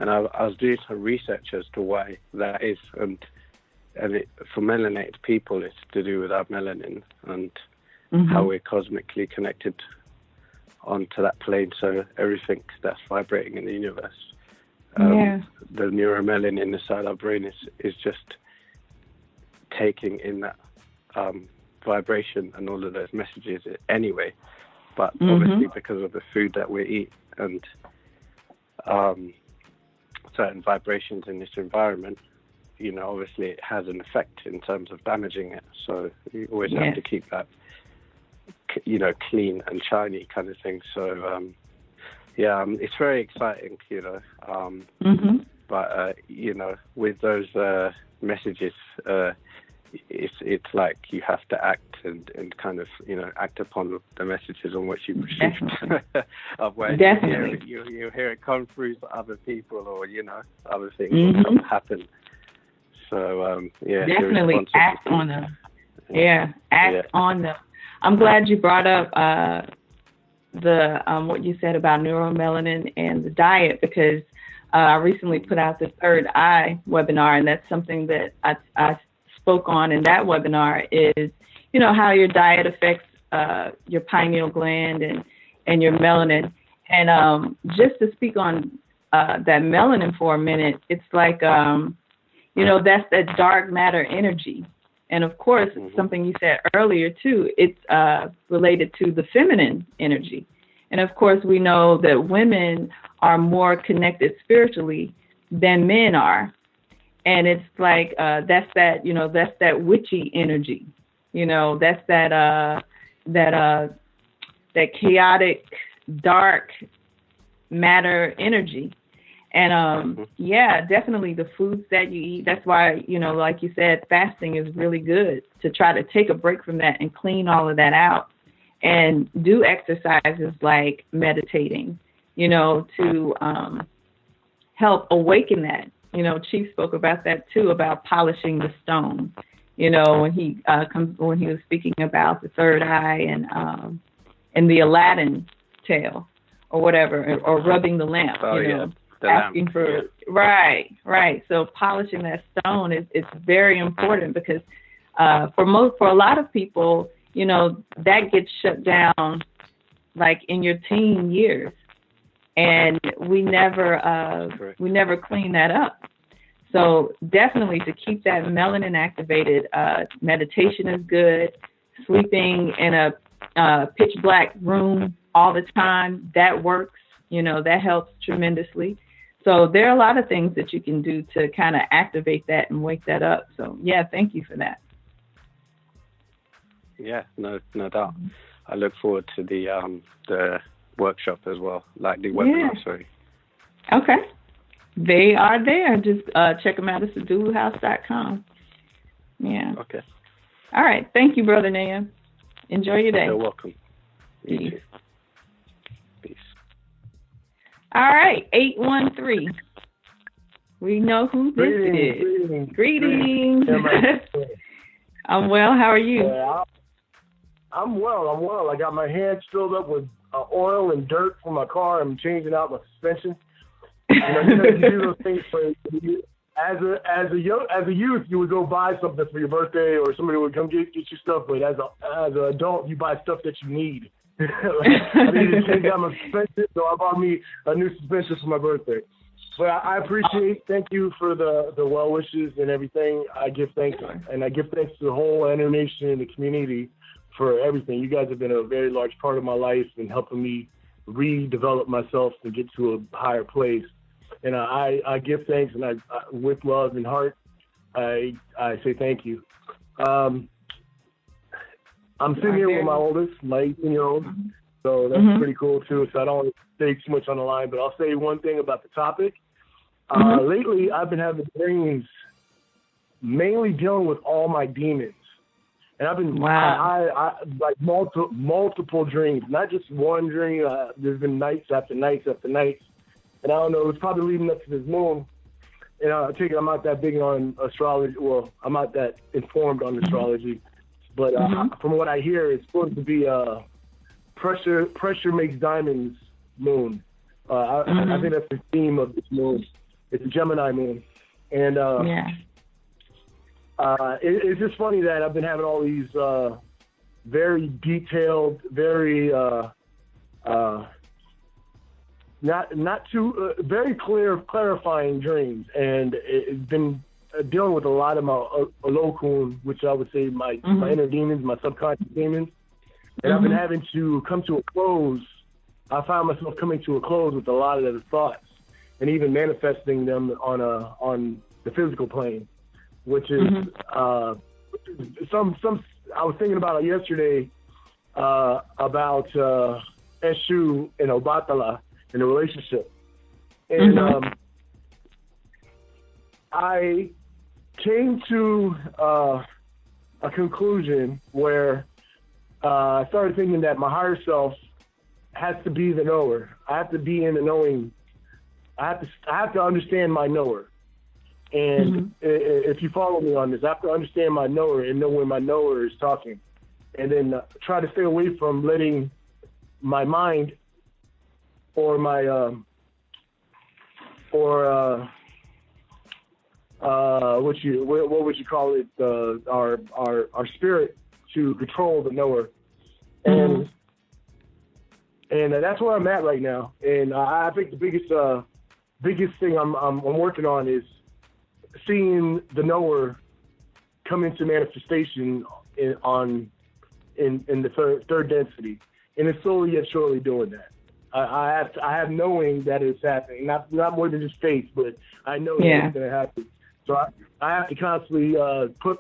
I was doing some research as to why that is, and for melanated people, it's to do with our melanin and how we're cosmically connected onto that plane. So everything that's vibrating in the universe, the neuromelanin inside our brain is just taking in that vibration and all of those messages anyway. But obviously, because of the food that we eat and certain vibrations in this environment, you know, obviously it has an effect in terms of damaging it. So you always have to keep that, you know, clean and shiny kind of thing. So it's very exciting, you know. But you know, with those messages, it's like you have to act and kind of, you know, act upon the messages on which you received. Otherwise, you hear it come through to other people, or, you know, other things will happen. So, definitely act on them. Act on them. I'm glad you brought up the what you said about neuromelanin and the diet, because I recently put out the Third Eye webinar, and that's something that I spoke on in that webinar is, you know, how your diet affects your pineal gland and your melanin. And just to speak on that melanin for a minute, it's like, you know, that's that dark matter energy. And of course, something you said earlier too, it's related to the feminine energy. And of course, we know that women are more connected spiritually than men are. And it's like, that's that, you know, that's that witchy energy, you know, that's that chaotic, dark matter energy. And definitely the foods that you eat. That's why, you know, like you said, fasting is really good, to try to take a break from that and clean all of that out, and do exercises like meditating, you know, to help awaken that. You know, Chief spoke about that too, about polishing the stone. You know, when he was speaking about the third eye and the Aladdin tale or whatever, or rubbing the lamp. Asking for right. So polishing that stone is very important, because for a lot of people, you know, that gets shut down like in your teen years. And we never clean that up. So definitely, to keep that melanin activated, meditation is good. Sleeping in a pitch black room all the time, that works. You know, that helps tremendously. So there are a lot of things that you can do to kind of activate that and wake that up. So thank you for that. Yeah, no doubt. I look forward to the workshop as well, like the webinar, sorry. Okay. They are there. Just check them out at seduluhouse.com. Yeah. Okay. All right. Thank you, Brother Naeem. Enjoy your day. You're welcome. Peace. Peace. All right. 813. We know who this is. Greetings. I'm well. How are you? Yeah, I'm well. I got my hands filled up with oil and dirt from my car. I'm changing out my suspension. You do those things where as a youth, you would go buy something for your birthday, or somebody would come get you stuff. But as an adult, you buy stuff that you need. I need to change out my suspension, so I bought me a new suspension for my birthday. But I appreciate, thank you for the well wishes and everything. I give thanks, and I give thanks to the whole Enter Nation and the community for everything. You guys have been a very large part of my life and helping me redevelop myself to get to a higher place. And I give thanks, and I with love and heart, I say thank you. I'm sitting here with my oldest, my 18-year-old, so that's pretty cool too. So I don't want to say too much on the line, but I'll say one thing about the topic. Lately, I've been having dreams, mainly dealing with all my demons, and I've been I like multiple dreams, not just one dream. There's been nights after nights after nights, and I don't know. It's probably leading up to this moon. And I take it I'm not that big on astrology. Well, I'm not that informed on astrology. But from what I hear, it's supposed to be pressure makes diamonds moon. I think that's the theme of this moon. It's a Gemini moon. And it's just funny that I've been having all these very detailed, very not too very clarifying dreams, and it's been dealing with a lot of my Olokun, which I would say my inner demons, my subconscious demons, and I've been having to come to a close. I found myself coming to a close with a lot of the thoughts, and even manifesting them on the physical plane, which is some. I was thinking about it yesterday about Eshu and Obatala in a relationship, and I came to a conclusion where I started thinking that my higher self has to be the knower. I have to be in the knowing. I have to understand my knower. And if you follow me on this, I have to understand my knower and know when my knower is talking, and then try to stay away from letting my mind or my what would you call it? Our spirit to control the knower, and that's where I'm at right now. And I think the biggest thing I'm working on is seeing the knower come into manifestation in the third density, and it's slowly yet surely doing that. I have knowing that it's happening, not more than just faith, but I know that it's going to happen. So I have to constantly put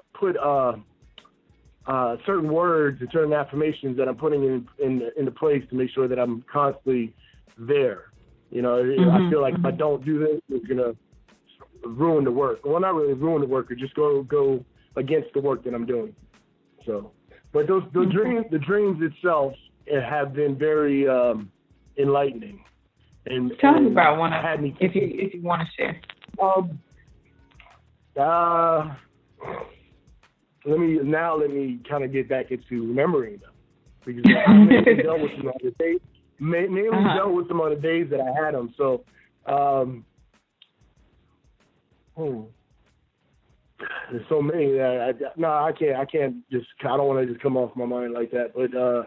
certain words and certain affirmations that I'm putting into place to make sure that I'm constantly there. You know, I feel like if I don't do this, it's going to ruin the work. Well, not really ruin the work, or just go against the work that I'm doing. So, but the dreams itself have been very enlightening. And tell me about one of them, if you want to share. Let me kind of get back into remembering them, because I mainly dealt with them on the days. Mainly dealt with them on the days that I had them. So, there's so many that I can't just. I don't want to just come off my mind like that. But a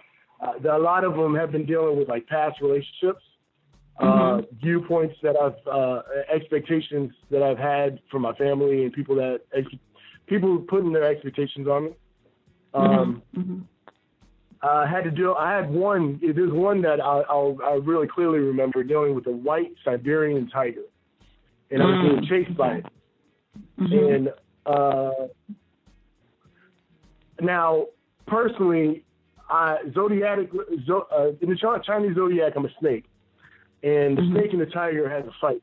lot of them have been dealing with like past relationships, viewpoints that expectations that I've had from my family and people putting their expectations on me. I had one. There's one that I really clearly remember dealing with a white Siberian tiger, and I was being chased by it. And now, personally, in the Chinese zodiac, I'm a snake, and the snake and the tiger has a fight.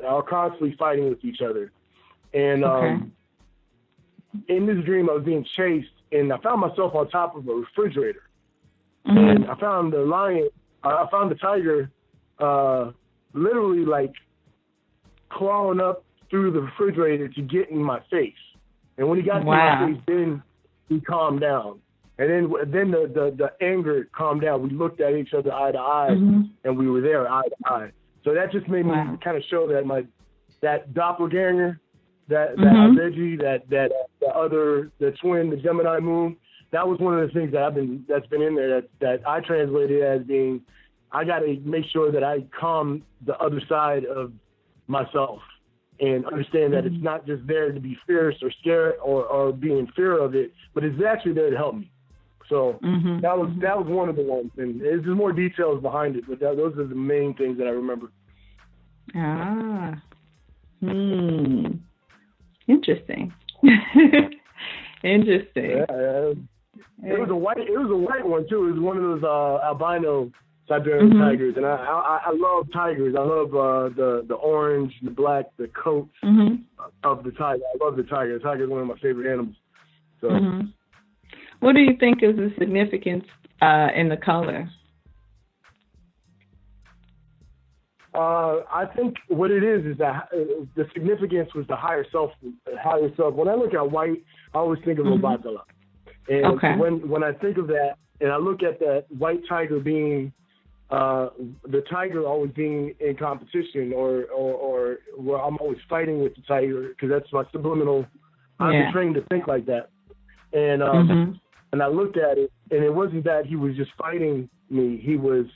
Are constantly fighting with each other, and in this dream, I was being chased, and I found myself on top of a refrigerator, and I found the tiger, literally like clawing up through the refrigerator to get in my face. And when he got to my face, then he calmed down. And then the anger calmed down. We looked at each other eye to eye, and we were there eye to eye. So that just made me kind of show that that doppelganger, that Veggie, the twin, the Gemini moon, that was one of the things that's been in there that I translated as being, I got to make sure that I calm the other side of myself and understand that it's not just there to be fierce or scared or be in fear of it, but it's actually there to help me. So that was one of the ones, and there's more details behind it, but those are the main things that I remember. Interesting. Interesting. Yeah. It was a white one too. It was one of those albino Siberian tigers, and I love tigers. I love the orange, the black, the coat of the tiger. I love the tiger. The tiger is one of my favorite animals. So, what do you think is the significance in the color? I think what it is that the significance was the higher self. When I look at white, I always think of Obatala. And when I think of that, and I look at that white tiger being the tiger always being in competition, or where I'm always fighting with the tiger, because that's my subliminal. I've been trained to think like that, and I looked at it, and it wasn't that he was just fighting me. He was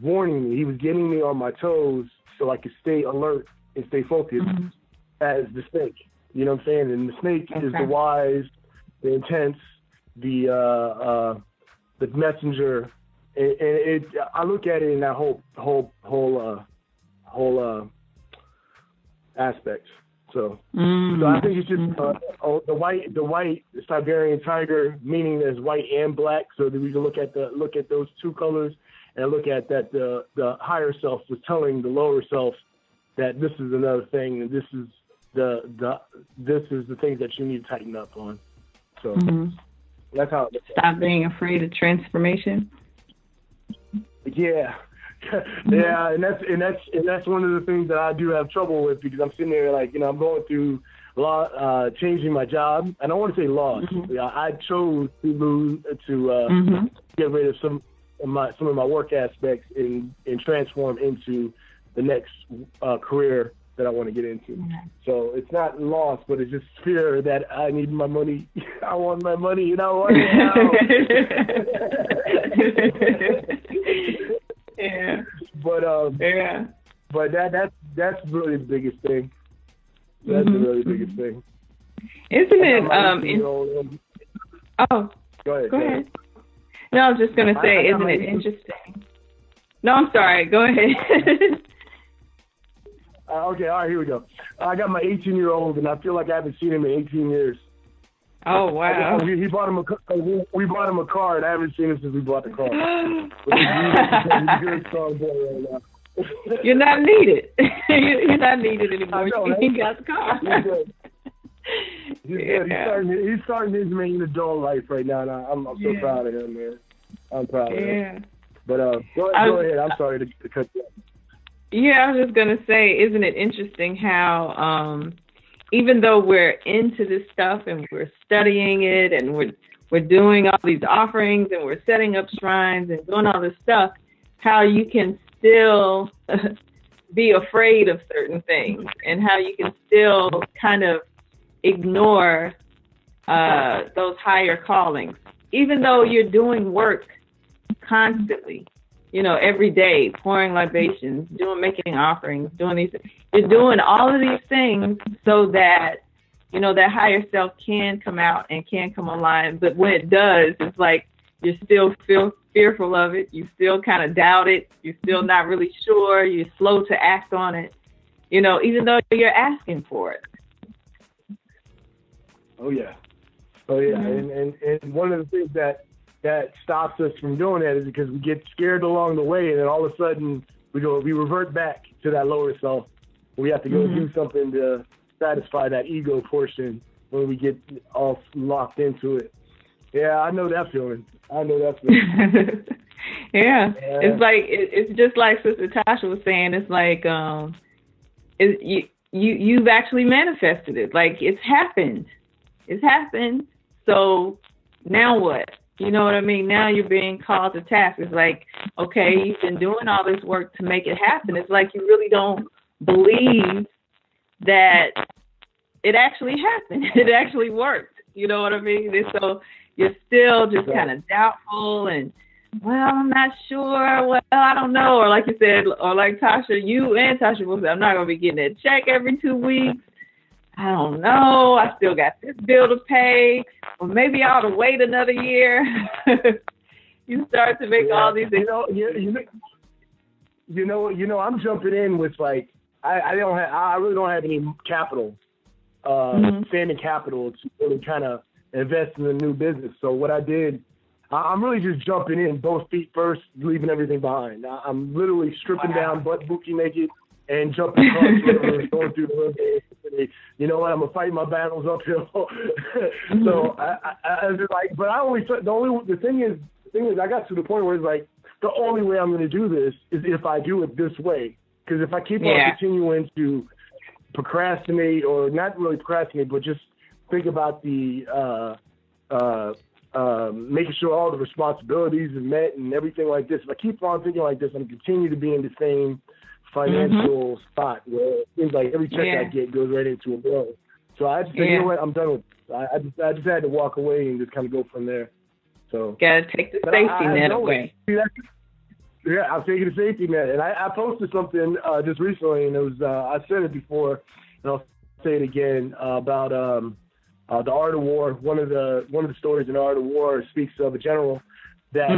warning me. He was getting me on my toes so I could stay alert and stay focused as the snake. You know what I'm saying? And the snake is the wise, the intense, the messenger. And I look at it in that whole aspect. So I think it's just the white Siberian tiger, meaning there's white and black. So that we can look at those two colors and look at that the higher self was telling the lower self that this is another thing, and this is the things that you need to tighten up on. So that's how. Stop being afraid of transformation. Yeah, yeah, and that's one of the things that I do have trouble with, because I'm sitting there like, I'm going through changing my job. I don't want to say loss. I chose to get rid of some of my work aspects and transform into the next career that I want to get into. So it's not loss, but it's just fear that I need my money. I want my money, and I want it now. Yeah. But that's really the biggest thing. That's the really biggest thing. Isn't it? Go ahead. No, I was just gonna say, isn't it interesting? No, I'm sorry. Go ahead. Okay, all right, here we go. I got my 18-year-old, and I feel like I haven't seen him in 18 years. Oh, wow. We bought him a car, and I haven't seen him since we bought the car. He's a good strong boy right now. You're not needed. You're not needed anymore. You got the car. He's good. He's starting his main adult life right now, and I'm so proud of him, man. I'm proud of him. But go ahead. I'm sorry to cut you off. Yeah, I was just going to say, isn't it interesting how even though we're into this stuff and we're studying it and we're doing all these offerings and we're setting up shrines and doing all this stuff, how you can still be afraid of certain things and how you can still kind of ignore those higher callings, even though you're doing work constantly. Every day, pouring libations, making offerings, doing these. You're doing all of these things so that, that higher self can come out and can come online. But when it does, it's like you still feel fearful of it. You still kind of doubt it. You're still not really sure. You're slow to act on it, even though you're asking for it. Oh, yeah. And one of the things that stops us from doing that is because we get scared along the way, and then all of a sudden we revert back to that lower self. We have to go do something to satisfy that ego portion when we get all locked into it. Yeah, I know that feeling. Yeah. It's like it's just like Sister Tasha was saying. It's like you've actually manifested it. Like it's happened. So now what? You know what I mean? Now you're being called to task. It's like, okay, you've been doing all this work to make it happen. It's like you really don't believe that it actually happened. It actually worked. You know what I mean? And so you're still just kind of doubtful and, well, I'm not sure. Well, I don't know. Or like you said, or like Tasha, you and Tasha will say, I'm not going to be getting that check every 2 weeks. I don't know. I still got this bill to pay. Or maybe I ought to wait another year. You start to make all these things. I'm jumping in with like, I really don't have any capital, standing capital to really kind of invest in a new business. So what I did, I'm really just jumping in, both feet first, leaving everything behind. I'm literally stripping down, butt bookie naked, and jumping across the river, going through the river. You know what? I'm gonna fight my battles uphill. So I was like, but the thing is, I got to the point where it's like, the only way I'm gonna do this is if I do it this way. Because if I keep on continuing to procrastinate, or not really procrastinate, but just think about the making sure all the responsibilities are met and everything like this. If I keep on thinking like this, I'm going to continue to be in the same financial spot where it seems like every check I get goes right into a bill. So I just said, you know what, I'm done with it. I just had to walk away and just kind of go from there. So got to take the safety net away. Yeah, I'm taking the safety net. And I posted something just recently, and it was I said it before, and I'll say it again, about the Art of War. One of the stories in the Art of War speaks of a general that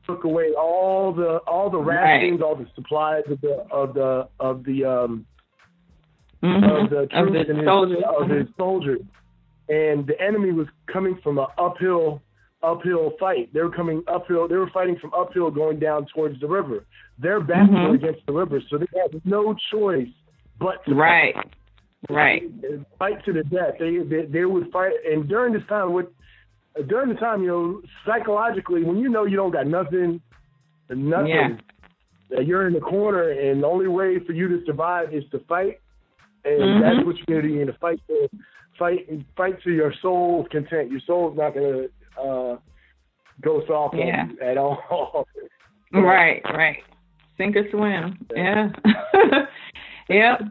took away all the rations, all the supplies of the his soldiers, and the enemy was coming from an uphill fight. They were coming uphill. They were fighting from uphill, going down towards the river. Their backs were against the river, so they had no choice but to fight to the death. They would fight, and during the time, you know, psychologically, when you know you don't got nothing, that you're in the corner, and the only way for you to survive is to fight, and that's what you're going to do. Fight to your soul's content. Your soul's not going to go soft at all. Right. Sink or swim. Yeah. Yep.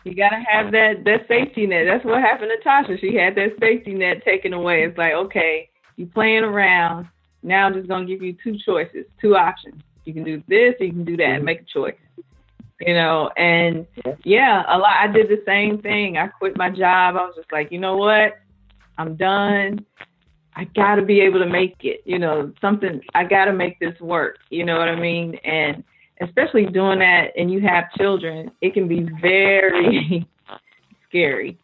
You gotta have that safety net. That's what happened to Tasha. She had that safety net taken away. It's like, okay, you playing around. Now I'm just gonna give you 2 choices, 2 options. You can do this, or you can do that. Make a choice. You know, and I did the same thing. I quit my job. I was just like, you know what? I'm done. I got to be able to make it, you know, I got to make this work, you know what I mean? And especially doing that and you have children, it can be very scary,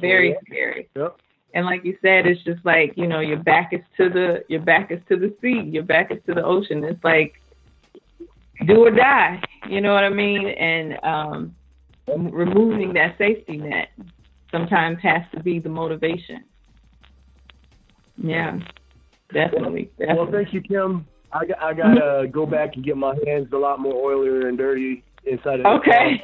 very scary. Yep. And like you said, it's just like, you know, your back is to the sea, your back is to the ocean. It's like, do or die, you know what I mean? And removing that safety net sometimes has to be the motivation. Yeah, definitely. Well, thank you, Kim. I gotta go back and get my hands a lot more oilier and dirty inside of the car.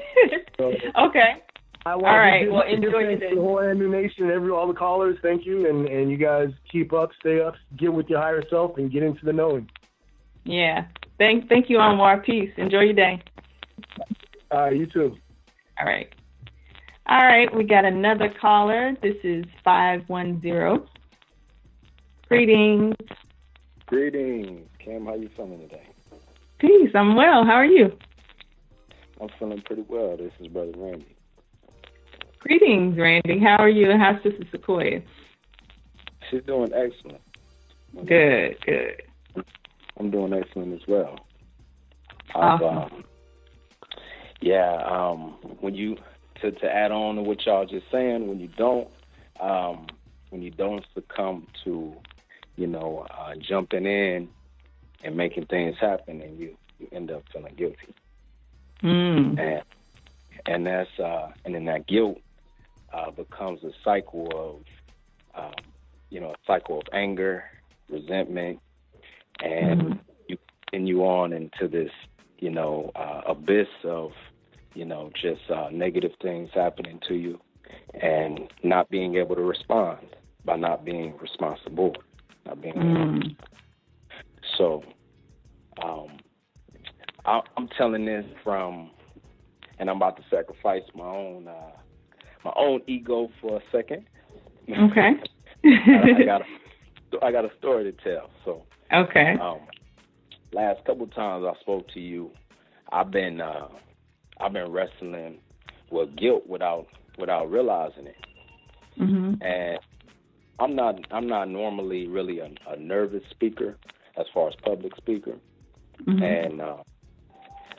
So, okay. All right. Well, enjoy your day. The whole Anu Nation, all the callers, thank you, and you guys keep up, stay up, get with your higher self, and get into the knowing. Yeah. Thank you, Anwar. Peace. Enjoy your day. All right. You too. All right. All right. We got another caller. This is 510. Greetings. Greetings. Kim, how you feeling today? Peace. I'm well. How are you? I'm feeling pretty well. This is Brother Randy. Greetings, Randy. How are you? And how's Sister Sequoia? She's doing excellent. Good. I'm doing excellent as well. Awesome. When you to add on to what y'all just saying, when you don't succumb to, jumping in and making things happen, and you end up feeling guilty. And that's and then that guilt becomes a cycle of anger, resentment, and you continue on into this abyss of just negative things happening to you and not being able to respond by not being responsible, not being so I'm telling this from, and I'm about to sacrifice my own ego for a second. Okay. I got got a story to tell. So okay. Last couple times I spoke to you, I've been wrestling with guilt without realizing it. Mm-hmm. And I'm not normally really a nervous speaker as far as public speaker. Mm-hmm. And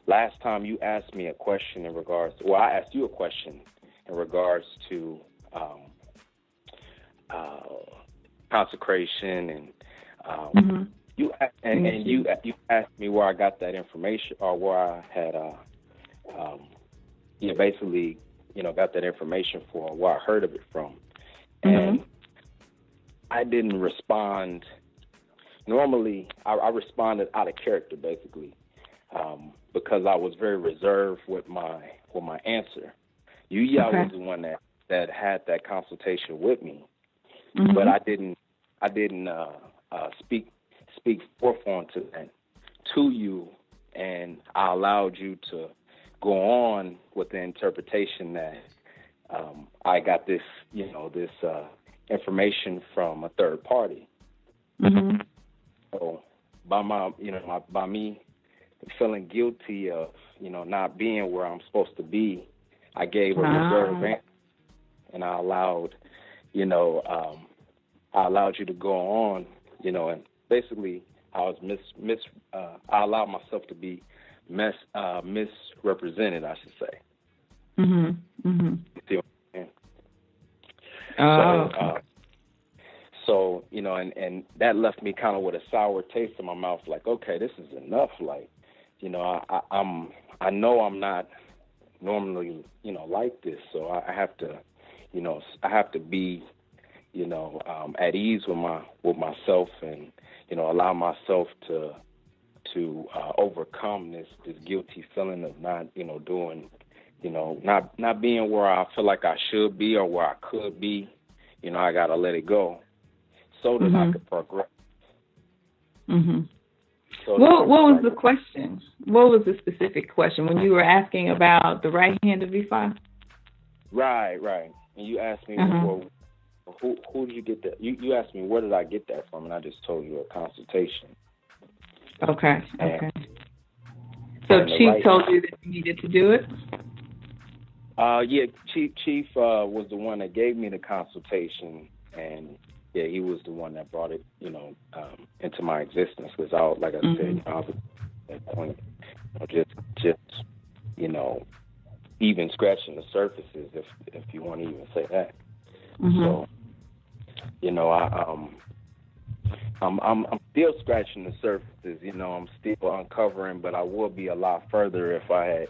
last time you asked me a question I asked you a question in regards to consecration, and mm-hmm. you asked me where I got that information, or where I had basically got that information for, where I heard of it from. Mm-hmm. And I didn't respond. Normally, I responded out of character, basically, because I was very reserved with my answer. You was the one that had that consultation with me, mm-hmm. but I didn't speak forth onto that to you, and I allowed you to go on with the interpretation that I got this information from a third party. Mm-hmm. So by me feeling guilty of not being where I'm supposed to be, I gave a reserve answer, and I allowed you to go on, and basically I was I allowed myself to be misrepresented, I should say. Mm-hmm. Mm-hmm. You see what I'm saying? Oh. So and that left me kind of with a sour taste in my mouth, like, okay, this is enough. Like, I know I'm not normally, like this, so I have to be, at ease with myself, and allow myself to overcome this guilty feeling of not, doing, not being where I feel like I should be or where I could be. I gotta let it go so that mm-hmm. I could progress. Mm-hmm. So what was the question? What was the specific question when you were asking about the right hand of Ifa? Right. And you asked me, well, who did you get that? You asked me, where did I get that from? And I just told you a consultation. Okay. So Chief told you that you needed to do it? Yeah, Chief was the one that gave me the consultation, and yeah, he was the one that brought it, into my existence. Because like I said, I was at that point, just even scratching the surfaces, if you want to even say that. Mm-hmm. So, I'm still scratching the surfaces. I'm still uncovering, but I would be a lot further if I had,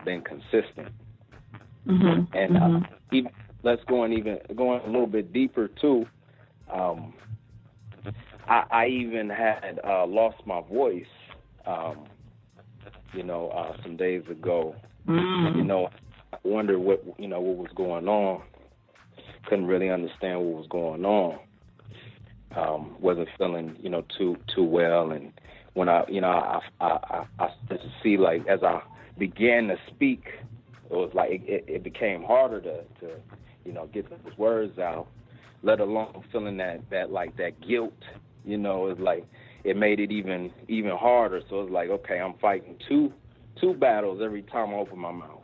been consistent. Mm-hmm. And even let's going a little bit deeper too. I even had lost my voice, some days ago. Mm-hmm. I wondered what was going on. Couldn't really understand what was going on. Wasn't feeling, too well. And when I started to see, like, as I began to speak, it was like it became harder to get those words out, let alone feeling that guilt, it's like it made it even harder. So it's like, okay, I'm fighting two battles every time I open my mouth.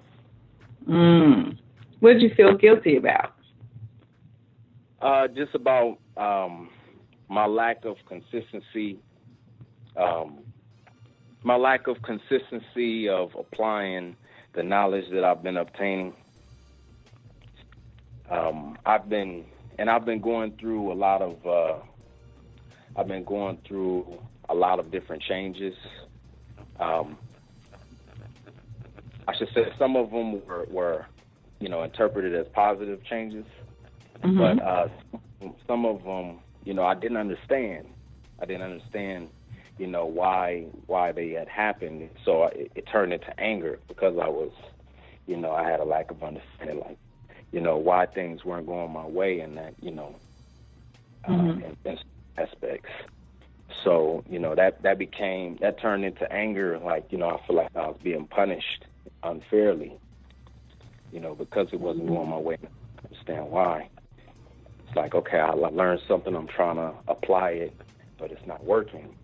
What did you feel guilty about? Just about my lack of consistency, of applying the knowledge that I've been obtaining. I've been going through a lot of different changes. I should say some of them were interpreted as positive changes, but some of them, I didn't understand. Why they had happened. So it turned into anger because I was, I had a lack of understanding, like, why things weren't going my way, and that, in aspects. So, that turned into anger. Like, I feel like I was being punished unfairly, because it wasn't going my way. I understand why. it's like, okay, I learned something, I'm trying to apply it, but it's not working.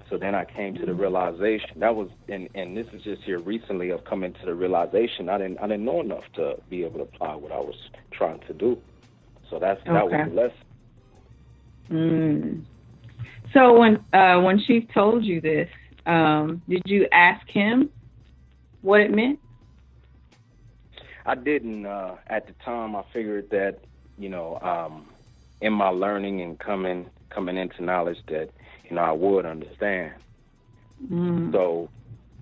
So then I came to the realization that was, and this is just here recently of coming to the realization I didn't know enough to be able to apply what I was trying to do. So that was the lesson. So when Chief told you this, did you ask him what it meant? I didn't. At the time, I figured that, you know, in my learning and coming into knowledge that, you know, I would understand. So,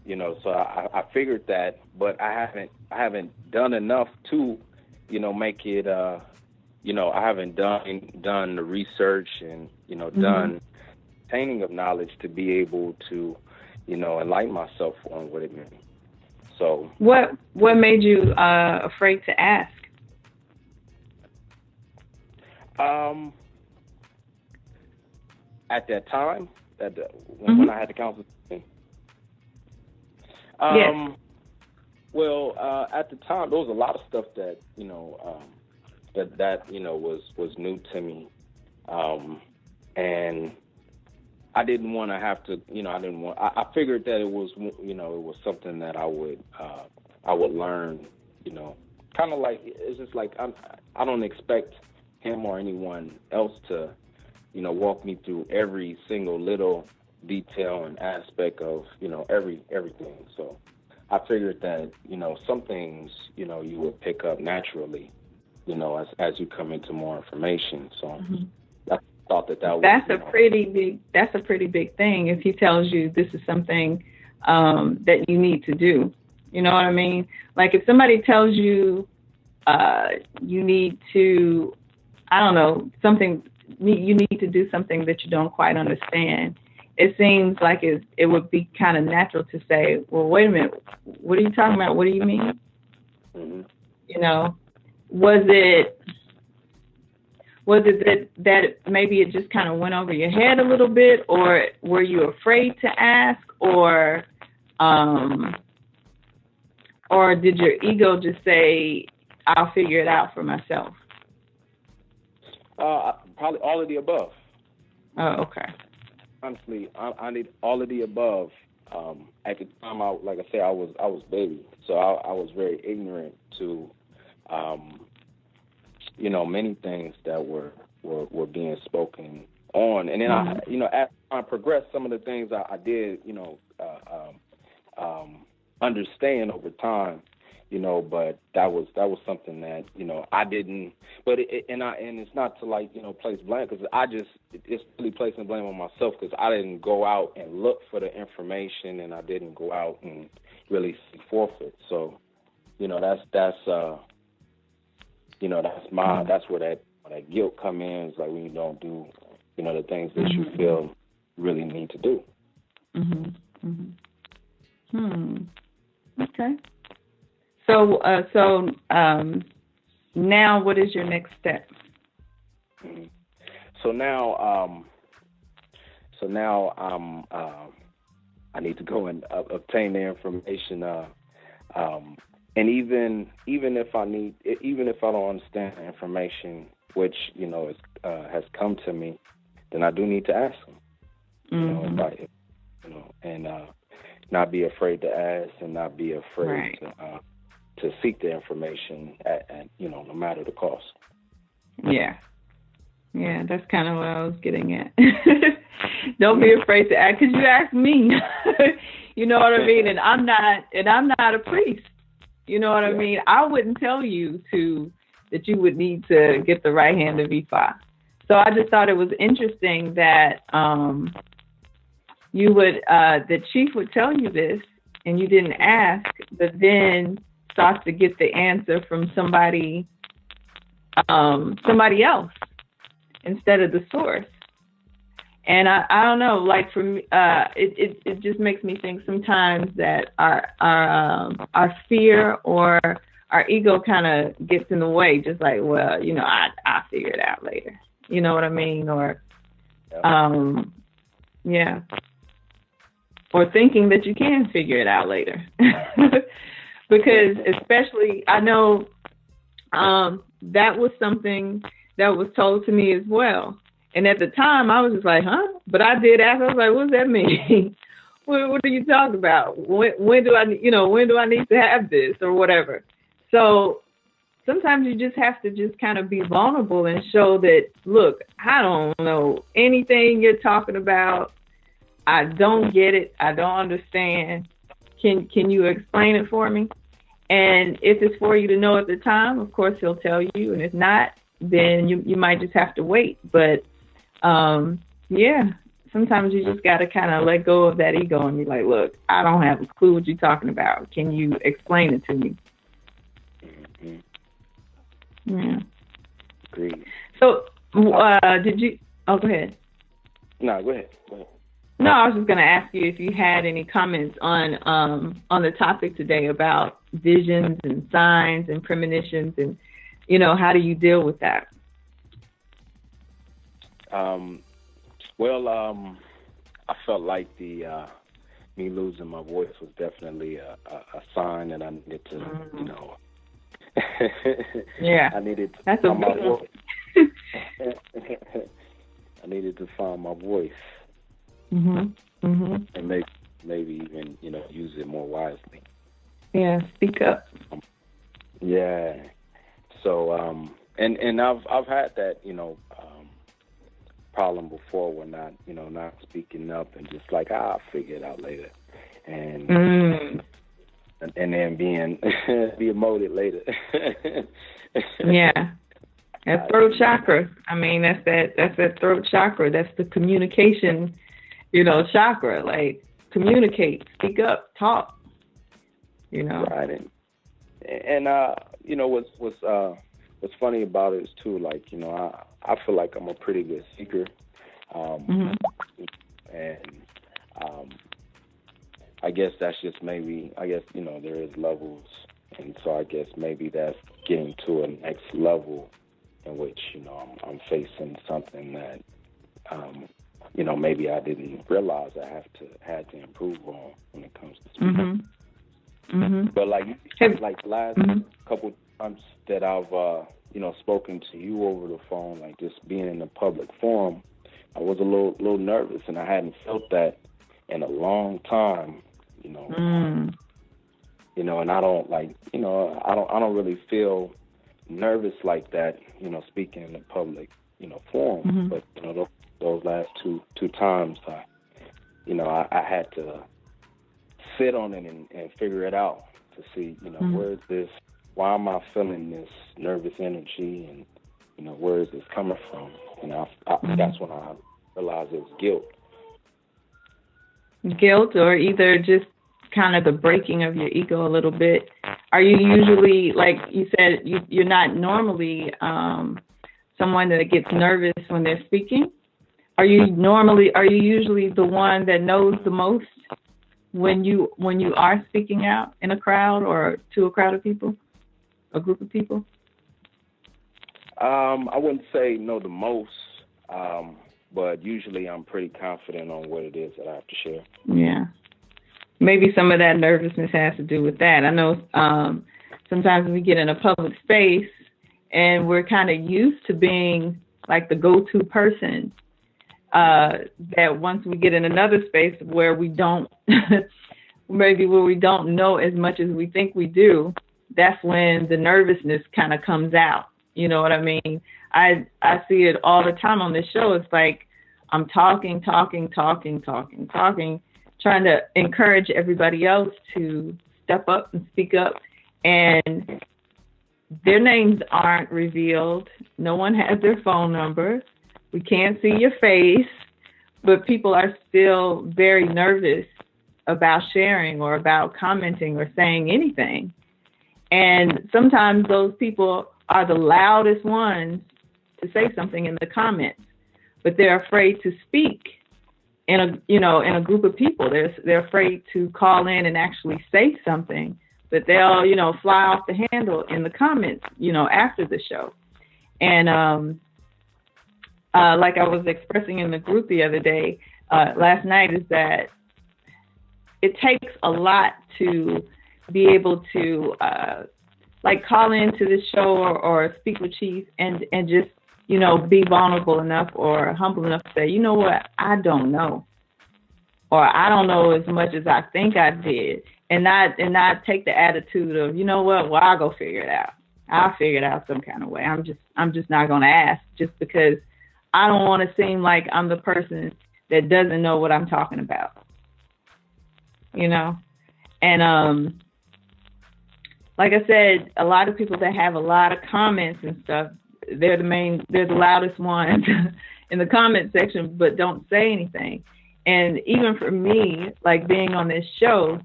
you know, so I figured that, but I haven't done enough to, you know, make it. You know, I haven't done the research and, you know, done obtaining of knowledge to be able to, you know, enlighten myself on what it meant. So what made you afraid to ask? At that time, when I had the counseling. Yes. Well, at the time, there was a lot of stuff that, you know, that you know was new to me, and I didn't want to have to, you know, I figured that it was, you know, it was something that I would learn, you know, kind of like, it's just like, I don't expect him or anyone else to, you know, walk me through every single little detail and aspect of, you know, everything. So I figured that, you know, some things, you know, you would pick up naturally, you know, as you come into more information. So I thought that was, that's a pretty big thing if he tells you this is something that you need to do. You know what I mean? Like if somebody tells you you need to, I don't know, you need to do something that you don't quite understand, it seems like it would be kind of natural to say, well, wait a minute, what are you talking about? What do you mean? You know, was it that maybe it just kind of went over your head a little bit, or were you afraid to ask, or did your ego just say, I'll figure it out for myself? Probably all of the above. Oh, okay. Honestly, I need all of the above. At the time, like I said, I was baby, so I was very ignorant to, you know, many things that were being spoken on, and then I, you know, as I progressed, some of the things I did, you know, understand over time, you know, but that was something that, you know, I didn't, but and it's not to, like, you know, place blame, because it's really placing blame on myself, because I didn't go out and look for the information, and I didn't go out and really seek forfeit. So, you know, that's you know, that's where that guilt come in. It's like when you don't do, you know, the things that you feel really need to do. Okay. So now what is your next step? So now I need to go and obtain the information. And even if I don't understand the information, which, you know, has come to me, then I do need to ask them. You know, you know, and not be afraid to ask, and not be afraid to seek the information at, you know, no matter the cost. Yeah, that's kind of what I was getting at. Don't be afraid to ask, because you asked me. You know what I mean? And I'm not a priest. You know what I mean? I wouldn't tell you that you would need to get the right hand of Ifa. So I just thought it was interesting that the chief would tell you this, and you didn't ask, but then sought to get the answer from somebody else instead of the source. And I don't know, like for me, it just makes me think sometimes that our fear or our ego kind of gets in the way, just like, well, you know, I'll figure it out later. You know what I mean? Or, or thinking that you can figure it out later. Because especially, I know that was something that was told to me as well. And at the time, I was just like, huh? But I did ask. I was like, what does that mean? What are you talking about? When do I need to have this or whatever? So sometimes you just have to just kind of be vulnerable and show that, look, I don't know anything you're talking about. I don't get it. I don't understand. Can you explain it for me? And if it's for you to know at the time, of course he'll tell you. And if not, then you might just have to wait. But yeah, sometimes you just got to kind of let go of that ego and be like, look, I don't have a clue what you're talking about. Can you explain it to me? Mm-hmm. Yeah. Agreed. So, did you? Oh, go ahead. No, go ahead. No, I was just going to ask you if you had any comments on the topic today about visions and signs and premonitions, and how do you deal with that? I felt like the me losing my voice was definitely a sign that I needed to, yeah, I needed to That's find a my good voice. I needed to find my voice. Mm-hmm. Mm-hmm. And maybe even use it more wisely. Yeah, speak up. Yeah. So and I've had that problem before when not speaking up and just like I'll figure it out later, and then being demoted later. Yeah. That throat chakra. I mean, that's that throat chakra. That's the communication, chakra. Like, communicate, speak up, talk. Right. And what's funny about it is too, like, I feel like I'm a pretty good speaker. And I guess that's just maybe, there is levels, and so I guess maybe that's getting to a next level in which, I'm facing something that, maybe I didn't realize I had to improve on when it comes to speaking. Mm-hmm. But like the last couple times that I've, spoken to you over the phone, like just being in a public forum, I was a little nervous, and I hadn't felt that in a long time, and I don't I don't really feel nervous like that, speaking in a public, forum. But those last two times, I had to sit on it and figure it out to see, where is this? Why am I feeling this nervous energy? And where is this coming from? That's when I realized it was guilt. Guilt, or either just kind of the breaking of your ego a little bit. Are you usually, like you said, you're not normally someone that gets nervous when they're speaking? Are you usually the one that knows the most when you are speaking out in a crowd or to a crowd of people, a group of people? I wouldn't say know the most, but usually I'm pretty confident on what it is that I have to share. Yeah. Maybe some of that nervousness has to do with that. I know sometimes we get in a public space and we're kind of used to being like the go-to person, that once we get in another space where we don't, maybe where we don't know as much as we think we do, that's when the nervousness kind of comes out. You know what I mean? I see it all the time on this show. It's like I'm talking, trying to encourage everybody else to step up and speak up, and their names aren't revealed. No one has their phone number. We can't see your face, but people are still very nervous about sharing or about commenting or saying anything. And sometimes those people are the loudest ones to say something in the comments, but they're afraid to speak in a group of people. They're afraid to call in and actually say something, but they'll, fly off the handle in the comments, after the show. And like I was expressing in the group the other day, last night, is that it takes a lot to be able to call into the show or speak with Chief and just be vulnerable enough or humble enough to say, you know what, I don't know, or I don't know as much as I think I did, and not take the attitude of, you know what, well, I'll go figure it out. I'll figure it out some kind of way. I'm just not going to ask, just because I don't want to seem like I'm the person that doesn't know what I'm talking about. And like I said, a lot of people that have a lot of comments and stuff, they're the loudest ones in the comment section, but don't say anything. And even for me, like, being on this show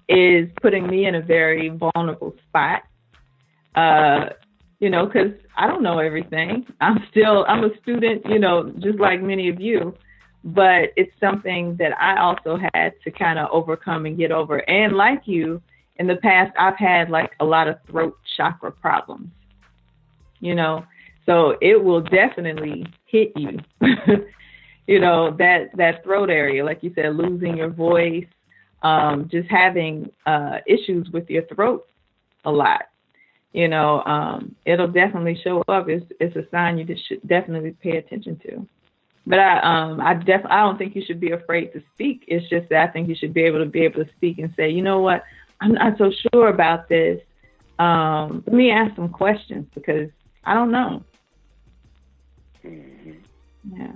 is putting me in a very vulnerable spot. Because I don't know everything. I'm a student, just like many of you, but it's something that I also had to kind of overcome and get over. And like you, in the past, I've had like a lot of throat chakra problems, so it will definitely hit you, that throat area, like you said, losing your voice, just having issues with your throat a lot. It'll definitely show up. It's a sign you should definitely pay attention to. But I don't think you should be afraid to speak. It's just that I think you should be able to speak and say, you know what, I'm not so sure about this. Let me ask some questions because I don't know. Mm-hmm. Yeah.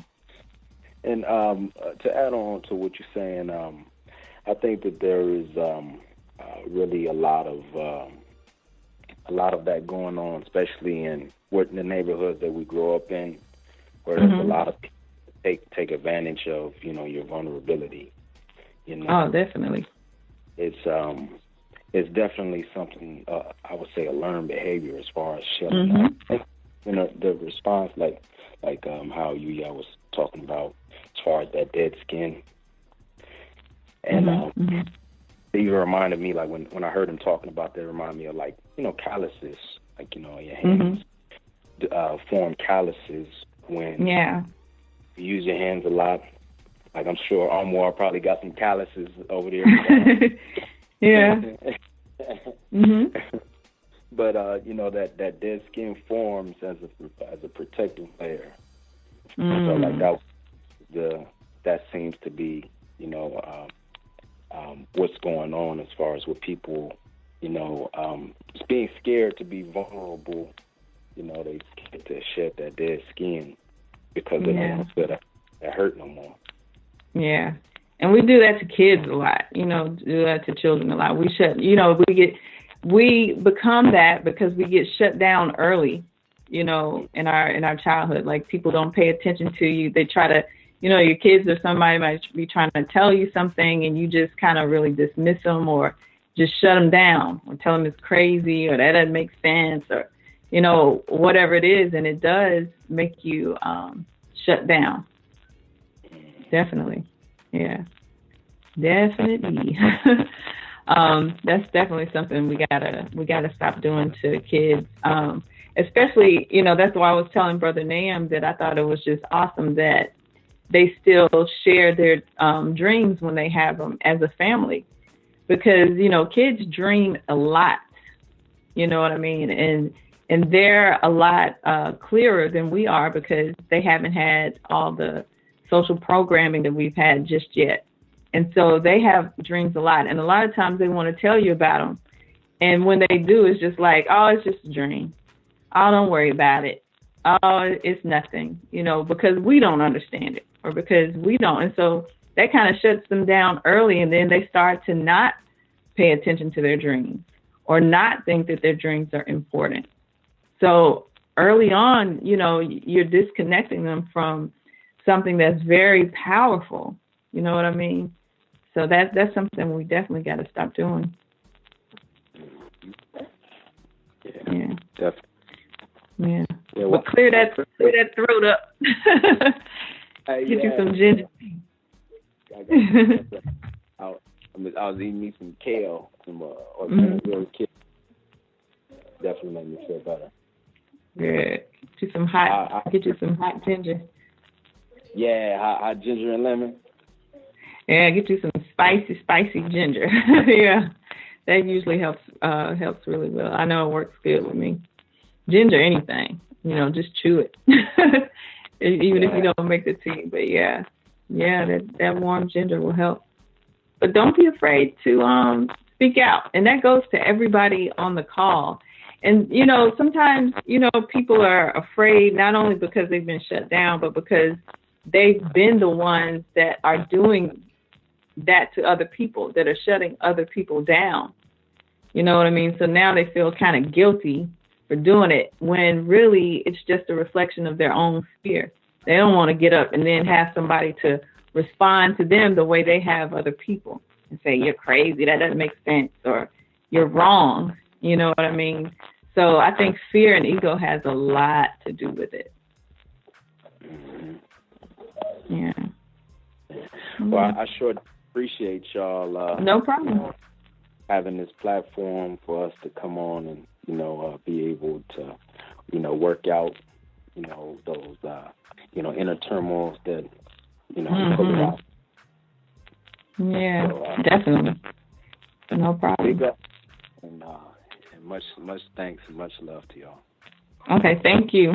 And to add on to what you're saying, I think that there is really a lot of that going on, especially in the neighborhoods that we grow up in, where there's a lot of people take advantage of, your vulnerability. Oh, definitely. It's definitely something, I would say, a learned behavior as far as shutting up. The response, like how you was talking about, as far as that dead skin. And it even reminded me, like, when I heard him talking about that, it reminded me of, like, calluses, like, your hands form calluses when you use your hands a lot. Like, I'm sure Omar probably got some calluses over there. Yeah. But that dead skin forms as a protective layer. So like that seems to be what's going on as far as with people, just being scared to be vulnerable. They scared to shed that dead skin because they don't want to feel that hurt no more. Yeah. And we do that to kids a lot, do that to children a lot. We become that because we get shut down early, in our childhood. Like, people don't pay attention to you. They try to, your kids or somebody might be trying to tell you something and you just kind of really dismiss them or just shut them down or tell them it's crazy or that doesn't make sense or, whatever it is. And it does make you shut down. Definitely. Yeah, definitely. That's definitely something we gotta stop doing to kids. Especially, that's why I was telling Brother Naeem that I thought it was just awesome that they still share their dreams when they have them as a family, because kids dream a lot. You know what I mean? And they're a lot clearer than we are because they haven't had all the social programming that we've had just yet. And so they have dreams a lot. And a lot of times they want to tell you about them. And when they do, it's just like, oh, it's just a dream. Oh, don't worry about it. Oh, it's nothing, because we don't understand it or because we don't. And so that kind of shuts them down early. And then they start to not pay attention to their dreams or not think that their dreams are important. So early on, you're disconnecting them from something that's very powerful. You know what I mean? So that's something we definitely got to stop doing. Yeah. Definitely. Yeah. But clear that throat up. Get you some ginger. I was eating me some kale, some organic kale. Definitely made me feel better. Good. Get you some hot ginger. Yeah, hot ginger and lemon. Yeah, get you some spicy ginger. Yeah, that usually helps really well. I know it works good with me. Ginger, anything. Just chew it. Even if you don't make the tea. But that warm ginger will help. But don't be afraid to speak out. And that goes to everybody on the call. And, sometimes, people are afraid not only because they've been shut down, but because they've been the ones that are doing that to other people, that are shutting other people down. You know what I mean? So now they feel kind of guilty for doing it when really it's just a reflection of their own fear. They don't want to get up and then have somebody to respond to them the way they have other people and say, you're crazy, that doesn't make sense, or you're wrong. You know what I mean? So I think fear and ego has a lot to do with it. Yeah. Well, I sure appreciate y'all. No problem. Having this platform for us to come on and, be able to, work out, those, inner turmoils that, pull it out. Yeah, so, definitely. No problem. And much thanks and much love to y'all. Okay, thank you.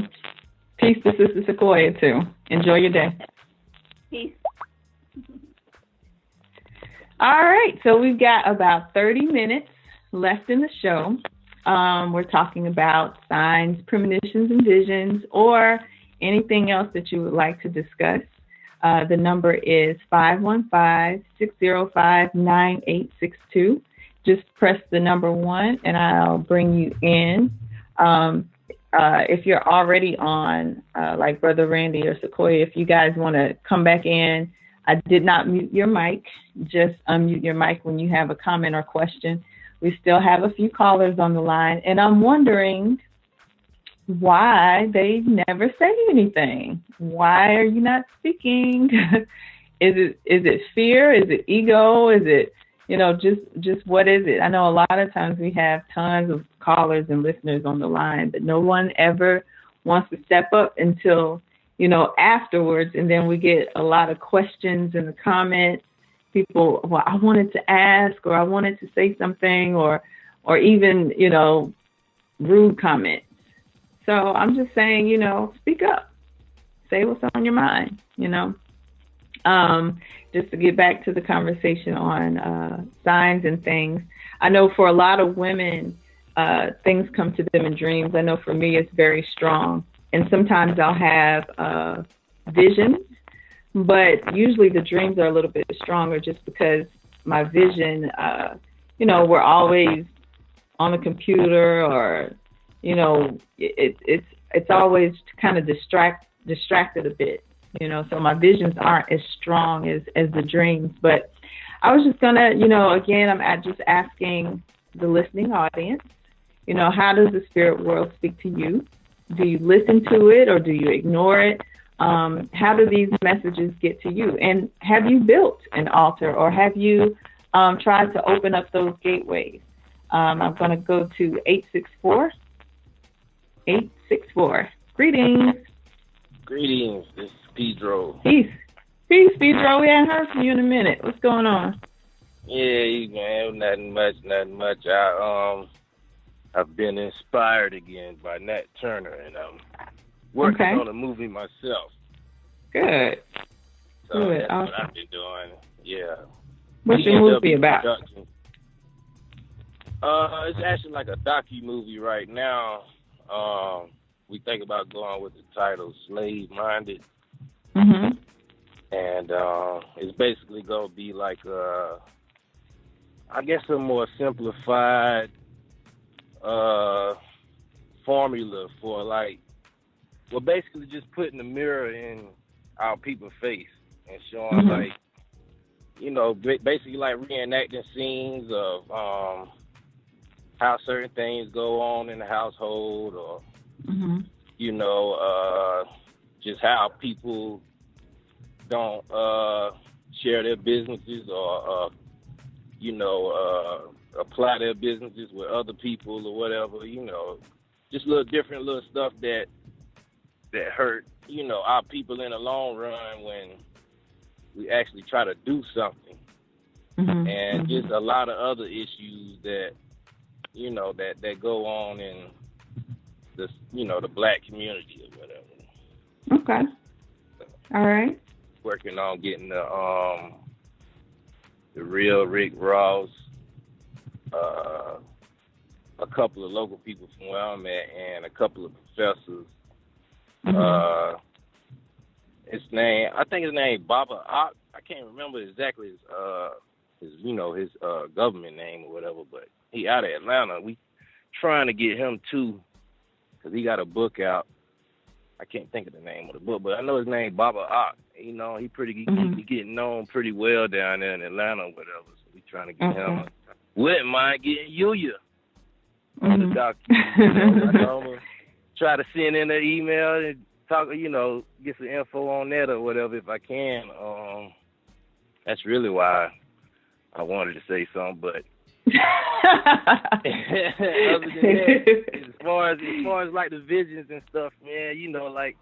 Peace to Sister Sequoia, too. Enjoy your day. Peace. All right, so we've got about 30 minutes left in the show. We're talking about signs, premonitions, and visions, or anything else that you would like to discuss. The number is 515-605-9862. Just press the number 1, and I'll bring you in. If you're already on, like Brother Randy or Sequoia, if you guys want to come back in, I did not mute your mic. Just unmute your mic when you have a comment or question. We still have a few callers on the line, and I'm wondering why they never say anything. Why are you not speaking? Is it fear? Is it ego? Is it, just what is it? I know a lot of times we have tons of callers and listeners on the line, but no one ever wants to step up until, afterwards. And then we get a lot of questions in the comments. People, well, I wanted to ask, or I wanted to say something, or even, rude comments. So I'm just saying, speak up, say what's on your mind, just to get back to the conversation on signs and things. I know for a lot of women, things come to them in dreams. I know for me, it's very strong. And sometimes I'll have visions, but usually the dreams are a little bit stronger just because my vision, we're always on the computer, or, it's always kind of distracted a bit, so my visions aren't as strong as the dreams. But I was just gonna, again, I'm just asking the listening audience, how does the spirit world speak to you? Do you listen to it, or do you ignore it? How do these messages get to you? And have you built an altar, or have you tried to open up those gateways? I'm going to go to 864. 864. Greetings. Greetings. This is Pedro. Peace, Pedro. We haven't heard from you in a minute. What's going on? Yeah, man, nothing much. I've been inspired again by Nat Turner, and I'm working on a movie myself. Good. So Good. that's Awesome. what I've been doing. Yeah. What's your movie about? It's actually like a docu-movie right now. We think about going with the title Slave Minded. Mm-hmm. And it's basically going to be like, I guess, a more simplified formula for basically just putting the mirror in our people's face and showing basically like reenacting scenes of how certain things go on in the household, or just how people don't share their businesses, or apply their businesses with other people or whatever, just different little stuff that hurt, our people in the long run when we actually try to do something. And just a lot of other issues that, that go on in the black community or whatever. Okay. All right. Working on getting the real Rick Ross, a couple of local people from where I'm at, and a couple of professors. Mm-hmm. I think his name Baba Ock. I can't remember exactly his government name or whatever, but he out of Atlanta. We trying to get him too, because he got a book out. I can't think of the name of the book, but I know his name Baba Ock. He getting known pretty well down there in Atlanta or whatever. So we trying to get him. Wouldn't mind getting you on the document. I know try to send in an email and talk, get some info on that or whatever if I can. That's really why I wanted to say something, but other than that, as far as like the visions and stuff, man, like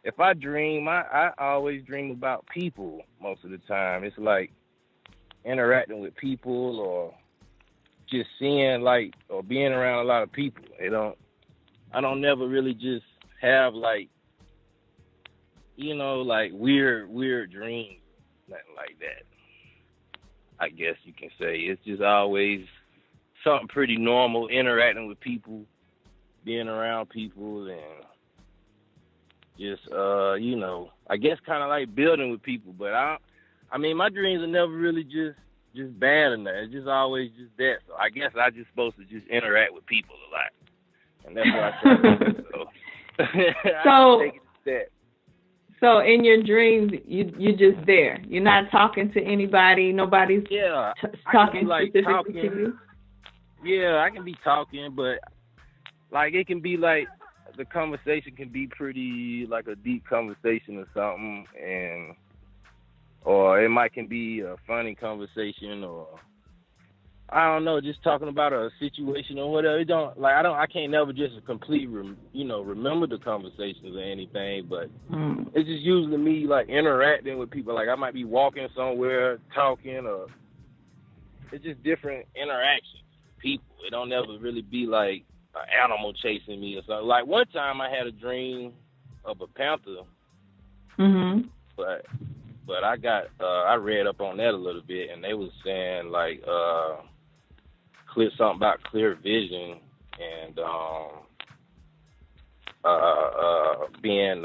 if I dream, I always dream about people most of the time. It's like interacting with people or just seeing or being around a lot of people. I don't never really just have like weird dreams, nothing like that. I guess you can say it's just always something pretty normal, interacting with people, being around people, and just I guess kind of like building with people. But I mean, my dreams are never really just bad enough. It's just always just that. So I guess I just supposed to just interact with people a lot, and that's what I try to do. So take it to that. So in your dreams, you're just there. You're not talking to anybody. Nobody's talking specifically to you. Yeah, I can be talking, but it can be the conversation can be pretty a deep conversation or something, or it can be a funny conversation, or I don't know, just talking about a situation or whatever. I can't never just completely, remember the conversations or anything, but it's just usually me interacting with people. I might be walking somewhere, talking, or it's just different interactions with people. It don't ever really be an animal chasing me or something. One time I had a dream of a panther, but I read up on that a little bit, and they was saying something about clear vision and being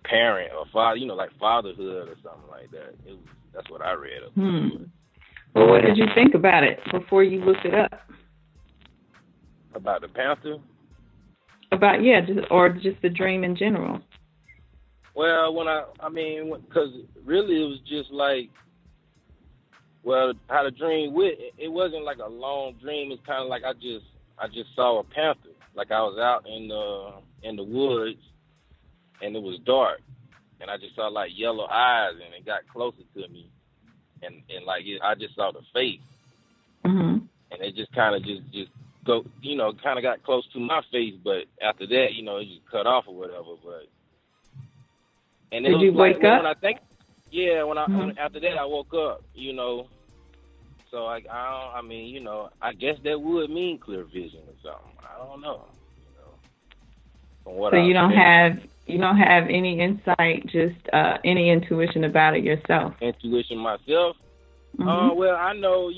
parent or father, fatherhood or something like that. That's what I read up. Well, what did you think about it before you looked it up? About the panther? Just the dream in general. Well, because really it was just how the dream went, it wasn't a long dream. It's kind of I just saw a panther. I was out in the woods, and it was dark, and I just saw yellow eyes, and it got closer to me, and I just saw the face, and it just kind of just go, kind of got close to my face, but after that, it just cut off or whatever. But and did you wake up? When I think, after that I woke up, So I guess that would mean clear vision or something. I don't know. So you don't have any insight, just any intuition about it yourself. Intuition myself. Well, I know.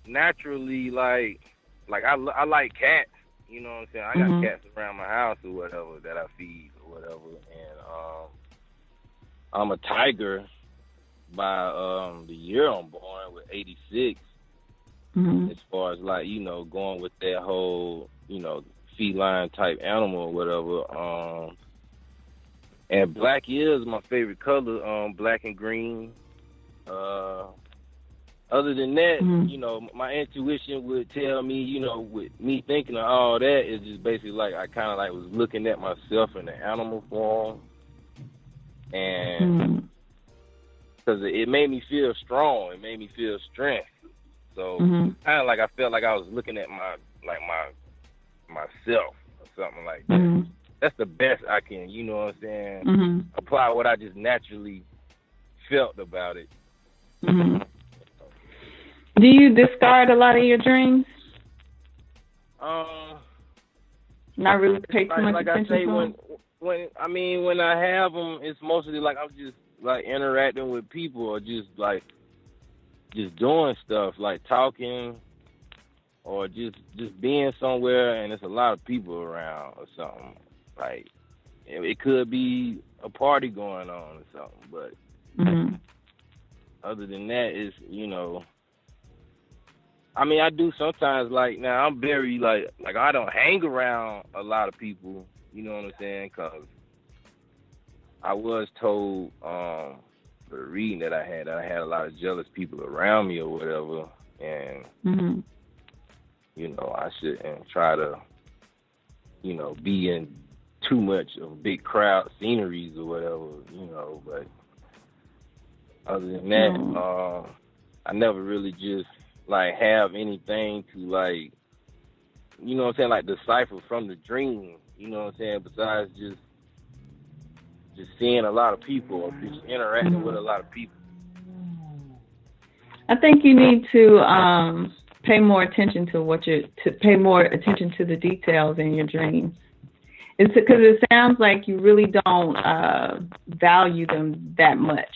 Naturally, I like cats. You know what I'm saying? I got cats around my house or whatever that I feed or whatever, and I'm a tiger by the year I'm born with 86. As far as going with that whole feline type animal or whatever. And black is my favorite color. Black and green. Other than that, my intuition would tell me, with me thinking of all that, is just basically I kind of was looking at myself in the animal form, and because it made me feel strong, it made me feel strength. So kind of I felt like I was looking at myself or something like that. That's the best I can, you know what I'm saying? Apply what I just naturally felt about it. Do you discard a lot of your dreams? Not really pay too much like attention I say, to them? when I have them, it's mostly like I'm just like interacting with people or just doing stuff like talking or just being somewhere and there's a lot of people around or something. Like it could be a party going on or something, but other than that, it's I do sometimes, like, now I'm very, like I don't hang around a lot of people, you know what I'm saying? Because I was told, for the reading that I had a lot of jealous people around me or whatever, and, I shouldn't try to, be in too much of big crowd sceneries or whatever, but other than that, I never really just, like, have anything to, like, you know what I'm saying, like, decipher from the dream, you know what I'm saying, besides just seeing a lot of people or just interacting with a lot of people. I think you need to pay more attention to pay more attention to the details in your dreams. It's because it sounds like you really don't value them that much.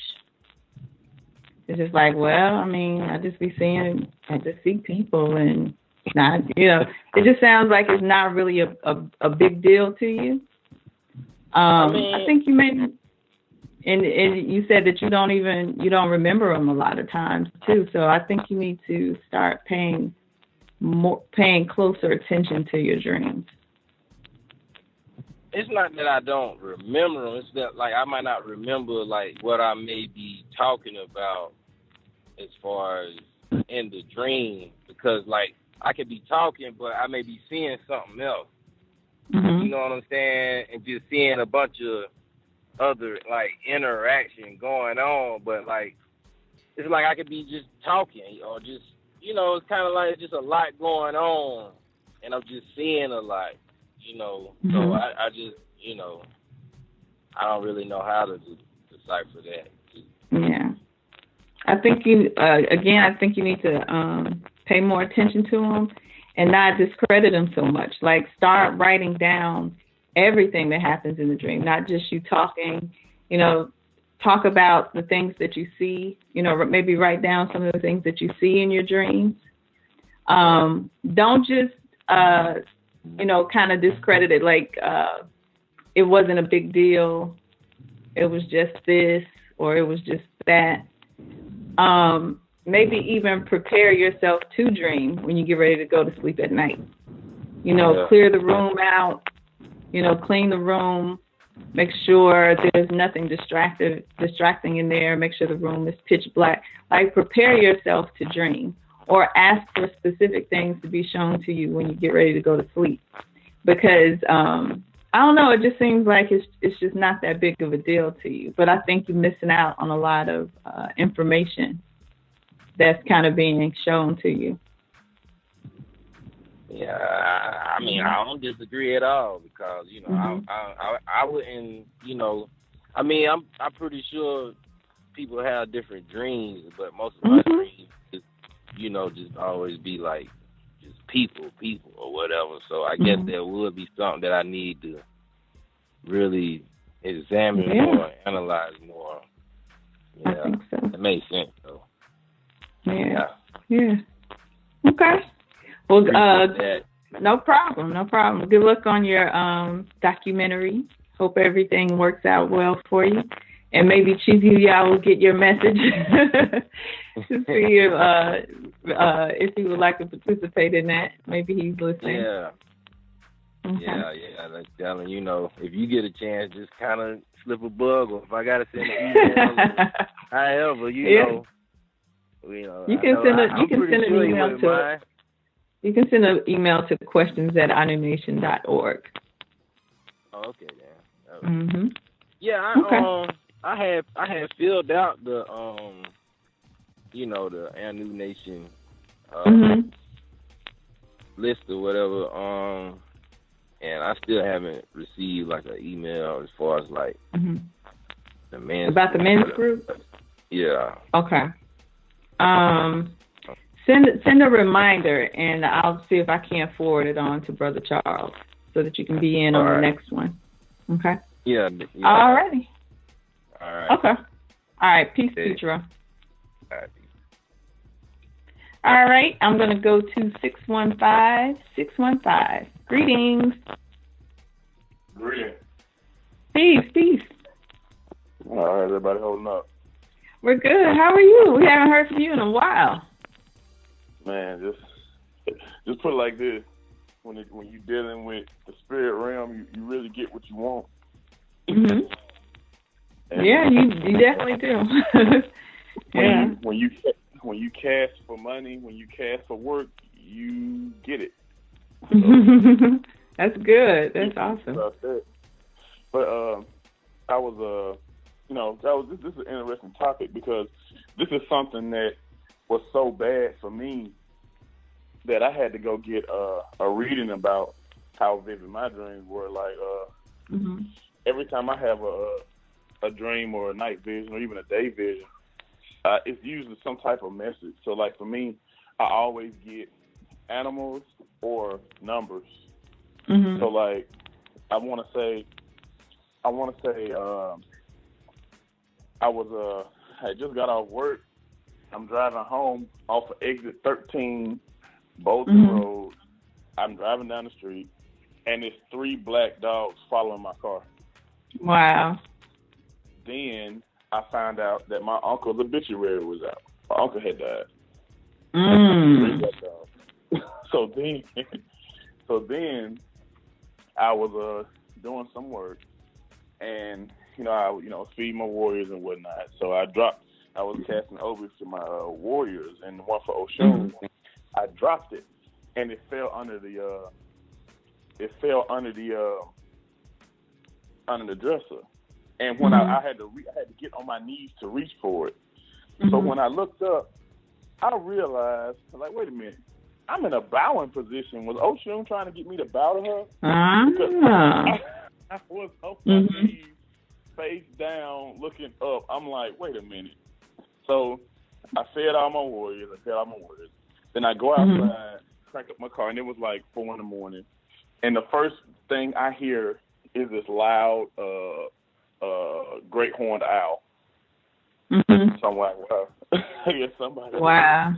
It's just like, well, I just see people and not, it just sounds like it's not really a big deal to you. I think you maybe, and you said that you don't remember them a lot of times too. So I think you need to start paying closer attention to your dreams. It's not that I don't remember them. It's that, like, I might not remember, like, what I may be talking about as far as in the dream. Because, like, I could be talking, but I may be seeing something else. You know what I'm saying? And just seeing a bunch of other, like, interaction going on. But, like, it's like I could be just talking or just, it's kind of like it's just a lot going on. And I'm just seeing a lot. So I just, I don't really know how to decipher that. Yeah. I think you need to pay more attention to them and not discredit them so much. Like, start writing down everything that happens in the dream, not just you talking, talk about the things that you see, maybe write down some of the things that you see in your dreams. Don't just, kind of discredit it like it wasn't a big deal. It was just this or it was just that. Maybe even prepare yourself to dream when you get ready to go to sleep at night. Clear the room out, clean the room, make sure there's nothing distracting in there, make sure the room is pitch black. Like, prepare yourself to dream or ask for specific things to be shown to you when you get ready to go to sleep. Because, I don't know, it just seems like it's just not that big of a deal to you. But I think you're missing out on a lot of information that's kind of being shown to you. Yeah, I don't disagree at all because, I wouldn't, I'm pretty sure people have different dreams, but most of my dreams is, just always be like just people or whatever. So I guess there would be something that I need to really examine more, analyze more. Yeah, I think so. It makes sense, though. Yeah. Okay. Well, no problem. Good luck on your documentary. Hope everything works out well for you. And maybe Cheesy y'all will get your message to see if he would like to participate in that. Maybe he's listening. Yeah. Okay. Yeah. That's telling if you get a chance, just kind of slip a bug, or if I gotta send an email, however, know. You can send an email to. You can send an email to questions@onionation.org. Oh, okay, then. Yeah, I had filled out the the Anu Nation list or whatever, and I still haven't received like an email as far as like the men's about the men's group. Yeah. Okay. Send a reminder, and I'll see if I can't forward it on to Brother Charles so that you can be in on the next one. Okay? Yeah. All righty. All right. Okay. All right. Peace, Pedro. All right. All right. I'm going to go to 615. 615. Greetings. Greetings. Peace. All right, everybody holding up. We're good. How are you? We haven't heard from you in a while. Man, just put it like this: when you're dealing with the spirit realm, you really get what you want. Mhm. Yeah, you definitely do. Yeah. When you cast for money, when you cast for work, you get it. So, that's good. That's awesome. But I was this is an interesting topic because this is something that was so bad for me that I had to go get a reading about how vivid my dreams were. Like every time I have a dream or a night vision or even a day vision, it's usually some type of message. So like for me, I always get animals or numbers. Mm-hmm. So like I want to say I just got off work. I'm driving home off of exit 13, Bolton Road. I'm driving down the street, and there's 3 black dogs following my car. Wow. Then I found out that my uncle's obituary was out. My uncle had died. 3 black dogs. So then I was doing some work, and I feed my warriors and whatnot. So I was casting obis to my warriors, and one for Oshun. I dropped it, and it fell under the dresser. And when I had to get on my knees to reach for it. So when I looked up, I realized, like, wait a minute, I'm in a bowing position. Was Oshun trying to get me to bow to her? Because I was on my knees, face down, looking up. I'm like, wait a minute. So I fed all my warriors. Then I go outside, crank up my car, and it was like 4 a.m. And the first thing I hear is this loud great horned owl. So I'm like, wow. I guess somebody. Wow.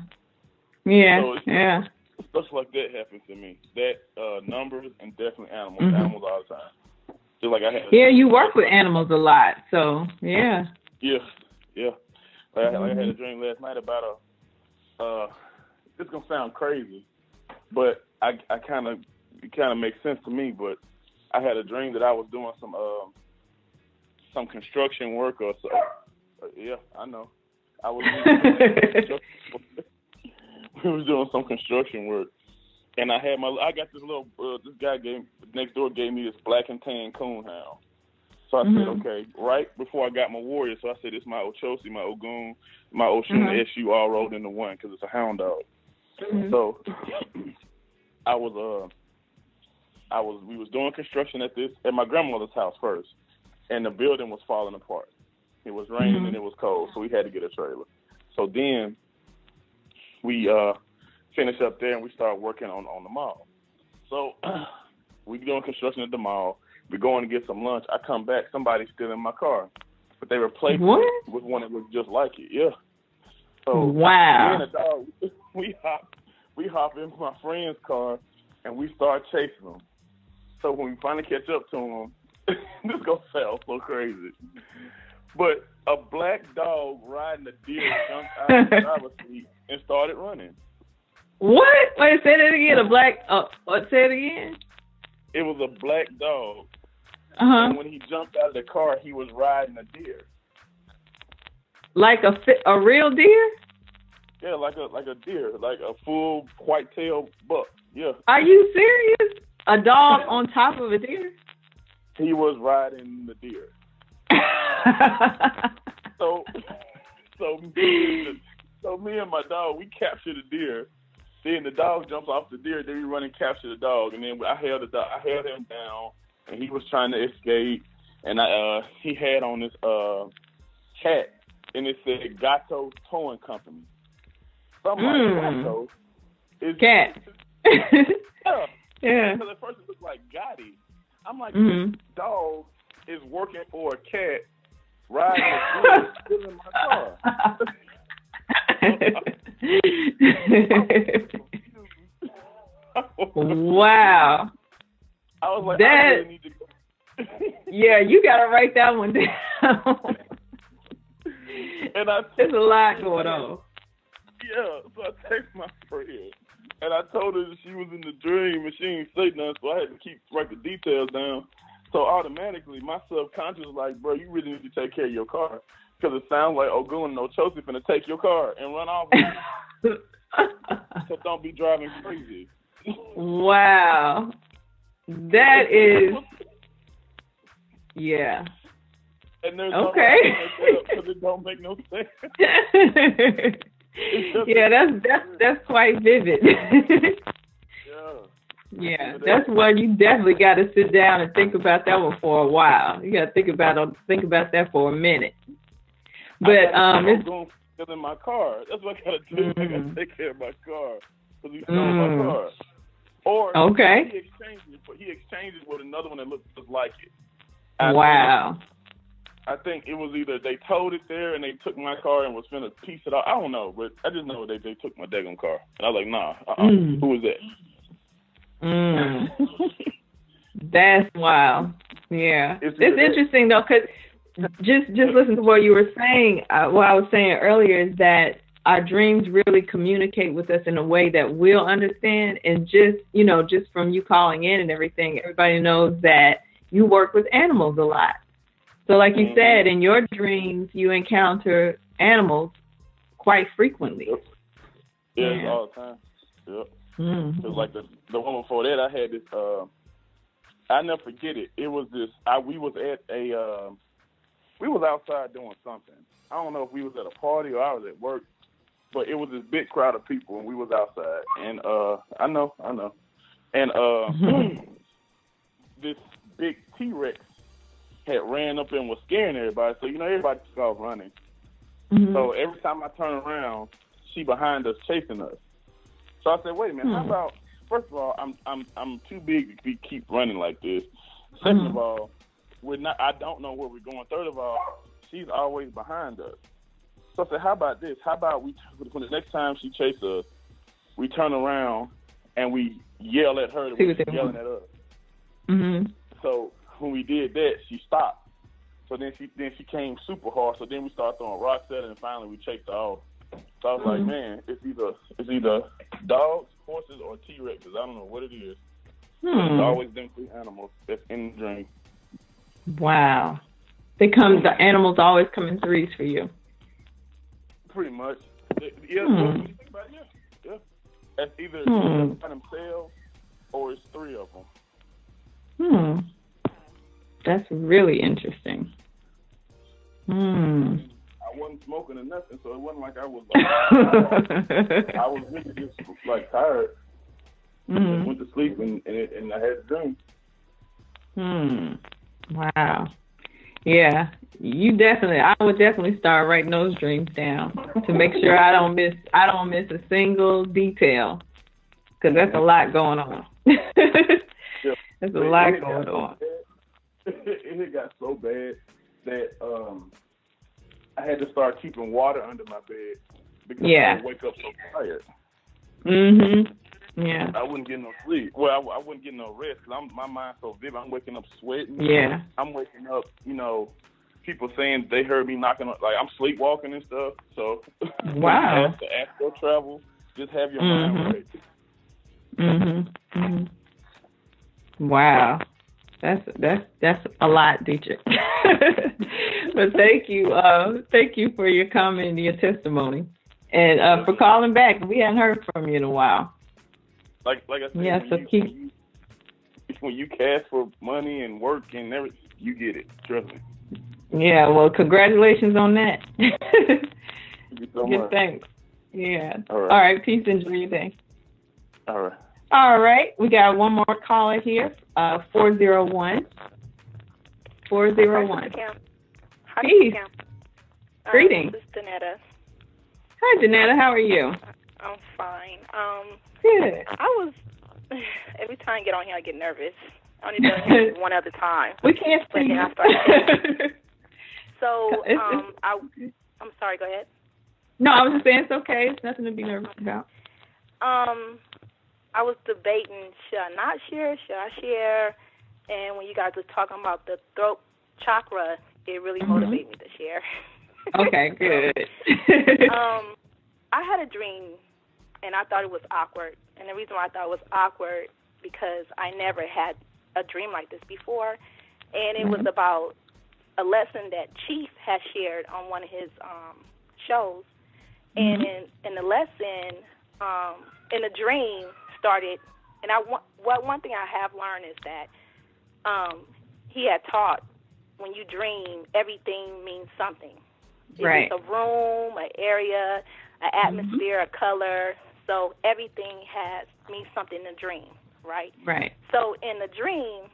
Yeah. So yeah. Stuff like that happens to me. That numbers and definitely animals. Animals all the time. Just like I had. Yeah, you work with animals a lot, so yeah. Yeah. Like I had a dream last night about it's gonna sound crazy, but it kind of makes sense to me. But I had a dream that I was doing some construction work or so. Yeah, I know. I was we was doing some construction work, and I got this little this guy next door gave me this black and tan coonhound. So I said, okay, right before I got my warrior. So I said, it's my Ochosi, my Ogun, my Oshun, SU all rolled into one because it's a hound dog. So we was doing construction at my grandmother's house first, and the building was falling apart. It was raining and it was cold, so we had to get a trailer. So then we finished up there and we started working on the mall. So we doing construction at the mall. We're going to get some lunch. I come back, somebody's still in my car, but they replaced it with one that looked just like it. Yeah. So wow. Me and the dog, we hop in my friend's car and we start chasing them. So when we finally catch up to them, this gonna sound so crazy, but a black dog riding a deer jumped out of the driver's seat and started running. What? Wait, say that again. A black. Say it again. It was a black dog. And when he jumped out of the car, he was riding a deer. Like a real deer? Yeah, like a deer, like a full white-tailed buck. Yeah. Are you serious? A dog on top of a deer? He was riding the deer. So me and my dog, we captured the deer. Then the dog jumps off the deer. Then we run and capture the dog. And then I held him down, and he was trying to escape. And he had on this cat, and it said Gato Towing Company. So I'm like, cat toes? Cat. Yeah. Yeah. Because at first it looked like Gotti. I'm like, this dog is working for a cat, riding a wheel, stealing my car. Wow. I was like, that, I really need to go. Yeah, you got to write that one down. And there's a lot going on. Yeah, so I texted my friend, and I told her that she was in the dream, and she didn't say nothing, so I had to write the details down. So automatically, my subconscious was like, bro, you really need to take care of your car, because it sounds like Ogun and Ochosi finna take your car and run off with it. So don't be driving crazy. Wow. That is, yeah. And there's okay. Because it don't make no sense. Yeah, that's quite vivid. Yeah, that's one you definitely got to sit down and think about that one for a while. You got to think about that for a minute. But it's going in my car. That's what I got to do. I got to take care of my car because he stole my car. Or he exchanged it with another one that looked just like it. Wow. I think it was either they towed it there and they took my car and was finna piece it out. I don't know, but I just know they took my daggone car. And I was like, nah, who is that? That's wild. Yeah. It's interesting, though, because just listen to what you were saying. What I was saying earlier is that our dreams really communicate with us in a way that we'll understand. And just from you calling in and everything, everybody knows that you work with animals a lot. So like you said, in your dreams, you encounter animals quite frequently. Yep. Yeah, all the time. Yep. Because like the one before that, I had this, I never forget it. It was this, we was outside doing something. I don't know if we was at a party or I was at work, but it was this big crowd of people and we was outside. And I know. And this big T-Rex had ran up and was scaring everybody. So, everybody just started running. So every time I turn around, she behind us chasing us. So I said, wait a minute, how about, first of all, I'm too big to keep running like this. Second of all, I don't know where we're going. Third of all, she's always behind us. So I said, how about this? How about when the next time she chases us, we turn around and we yell at her that she's yelling at us. So when we did that, she stopped. So then she came super hard. So then we started throwing rocks at her, and finally we chased her off. So I was like, man, it's either dogs, horses, or T-Rexes. I don't know what it is. It's always them three animals that's in the dream. Wow. The animals always come in threes for you. Pretty much. Yeah, when you think about it, yeah. That's either by themselves or it's three of them. That's really interesting. I wasn't smoking or nothing, so it wasn't like I was like, I was really just like tired. I went to sleep and I had a dream. Wow. Yeah, I would definitely start writing those dreams down to make sure I don't miss a single detail, because that's a lot going on. There's a lot going on. It got so bad that I had to start keeping water under my bed because I would wake up so tired. Yeah. I wouldn't get no sleep. Well, I wouldn't get no rest because my mind's so vivid. I'm waking up sweating. Yeah. I'm waking up, people saying they heard me knocking on, like I'm sleepwalking and stuff. So wow. To astral travel, just have your mind right. Wow. That's a lot, Dietrich. But thank you for your comment and your testimony, and for calling back. We hadn't heard from you in a while. Like I said, yeah, when you cast for money and work and everything, you get it. Trust me. Yeah, well, congratulations on that. Thank you so much. Thanks. Yeah. All right. Peace. Enjoy your day. All right. All right. We got one more caller here. 401. 401. Peace. Greetings. This is Danetta. Hi, Danetta. How are you? I'm fine. Good. I was, every time I get on here, I get nervous. I only done it one other time. We can't see you. I started. So, I'm sorry, go ahead. No, I was just saying it's okay. It's nothing to be nervous about. I was debating, should I not share, should I share? And when you guys were talking about the throat chakra, it really motivated me to share. Okay, good. I had a dream, and I thought it was awkward. And the reason why I thought it was awkward, because I never had a dream like this before. And it was about a lesson that Chief had shared on one of his shows. And in the lesson, in the dream started, and one thing I have learned is that he had taught when you dream, everything means something. Right. It's a room, an area, an atmosphere, a color. So everything means something in the dream, right? Right. So in the dream,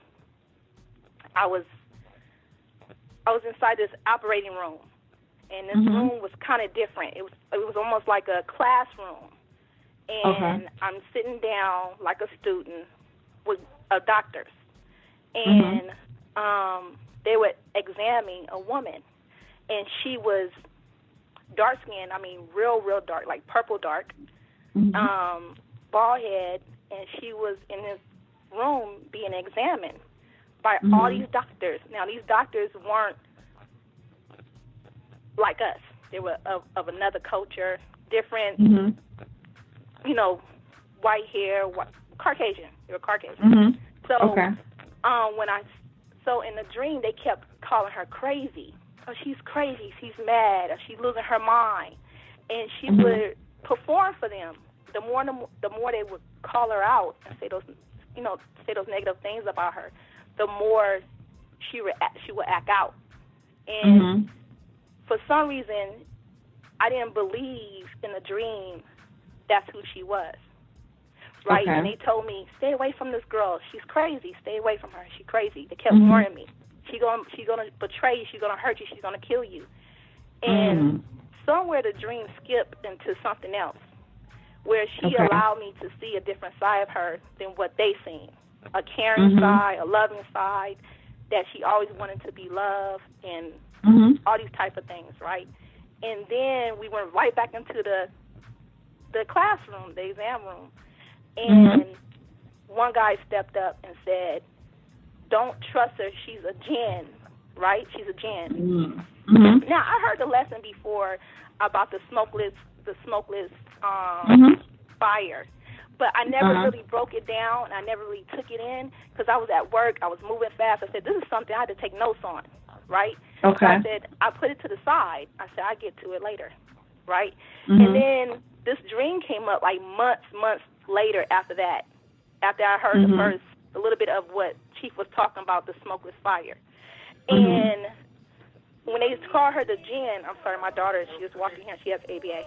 I was inside this operating room, and this room was kind of different. It was almost like a classroom, and I'm sitting down like a student with doctors, and they were examining a woman, and she was dark skinned. I mean, real dark, like purple dark, bald head, and she was in this room being examined by all these doctors. Now, these doctors weren't like us. They were of another culture, different, white hair, Caucasian. They were Caucasian. So, so in the dream, they kept calling her crazy. Oh, she's crazy. She's mad. Or she's losing her mind. And she would perform for them. The more they would call her out and say those negative things about her, the more she would act out. And for some reason, I didn't believe in the dream that's who she was. Right? And they told me, stay away from this girl. She's crazy. Stay away from her. She's crazy. They kept warning me. She's gonna betray you. She's gonna hurt you. She's gonna kill you. And somewhere the dream skipped into something else, where she allowed me to see a different side of her than what they seen. A caring side, a loving side, that she always wanted to be loved, and all these type of things, right? And then we went right back into the classroom, the exam room, and one guy stepped up and said, don't trust her, she's a jinn, right? She's a jinn. Now, I heard the lesson before about the smokeless fire, but I never really broke it down, and I never really took it in, because I was at work, I was moving fast. I said, this is something I had to take notes on, right? So I said, I put it to the side. I said, I'll get to it later, right? And then this dream came up like months later after that, after I heard a little bit of what Chief was talking about, the smokeless fire. And when they call her the jinn, I'm sorry, my daughter, she just walked in here, she has ABA.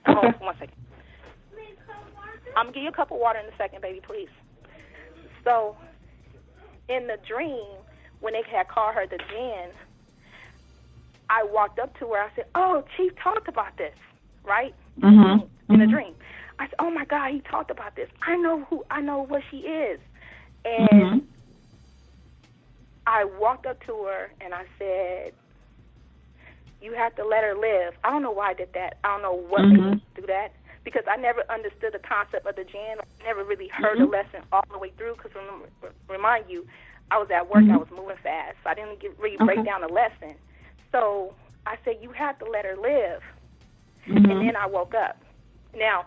Hold on 1 second. I'm going to give you a cup of water in a second, baby, please. So, in the dream, when they had called her the jinn, I walked up to her, I said, oh, Chief talked about this, right? In the dream. I said, oh my God, he talked about this. I know what she is. And I walked up to her and I said, you have to let her live. I don't know why I did that. I don't know what made me do that, because I never understood the concept of the jinn. I never really heard the lesson all the way through, because remind you, I was at work, I was moving fast, so I didn't really break down the lesson. So I said, you have to let her live. And then I woke up. Now,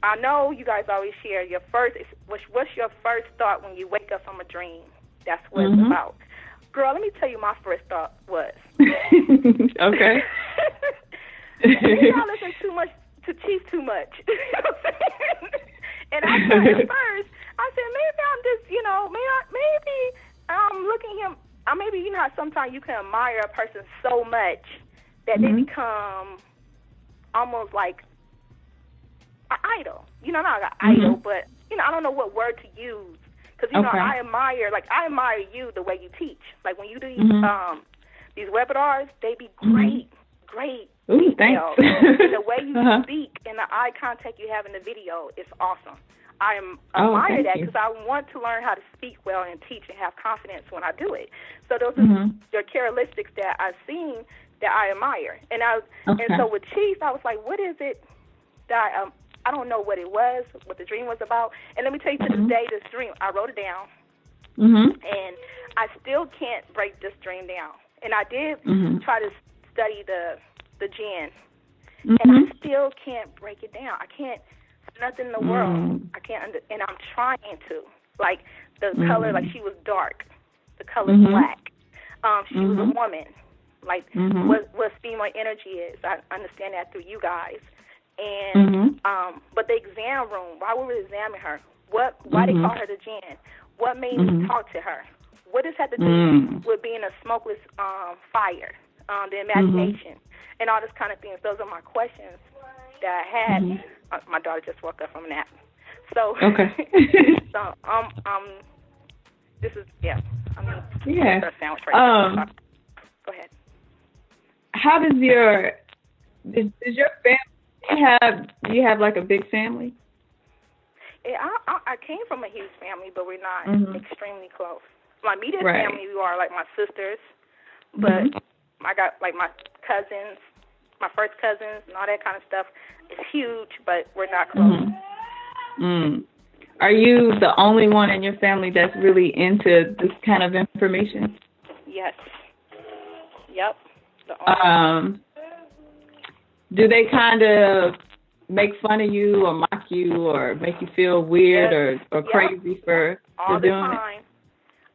I know you guys always share your what's your first thought when you wake up from a dream? That's what it's about. Girl, let me tell you my first thought was. Okay. Maybe I listen too much to Chief too much. And I thought at first, I said, maybe I'm just, maybe I'm looking at him. Maybe, you know how sometimes you can admire a person so much that they become almost like an idol. Not an idol, but, I don't know what word to use. Because, I admire you the way you teach. Like, when you do these webinars, they be great. great Ooh, detail. thanks. The way you speak and the eye contact you have in the video is awesome. I admire that because I want to learn how to speak well and teach and have confidence when I do it. So those are your characteristics that I've seen that I admire. And so with Chief, I was like, what is it that I don't know what it was, what the dream was about. And let me tell you, to this day, this dream, I wrote it down, and I still can't break this dream down. And I did try to study the jinn, and I still can't break it down. I can't. Nothing in the world. I can't. And I'm trying to. Like the color, like she was dark. The color black. She was a woman. Like what female energy is. I understand that through you guys. And but the exam room, why would we examine her? Why they call her the jinn? What made me talk to her? What does that have to do with being a smokeless fire? The imagination and all this kind of things. Those are my questions that I had. My daughter just woke up from a nap. So so this is sandwich right Go ahead. How does your family do you have like a big family? Yeah, I came from a huge family, but we're not extremely close. My immediate family, we are like my sisters, but I got like my cousins, my first cousins, and all that kind of stuff. It's huge, but we're not close. Are you the only one in your family that's really into this kind of information? Yes. Yep. Do they kind of make fun of you or mock you or make you feel weird or crazy for doing it?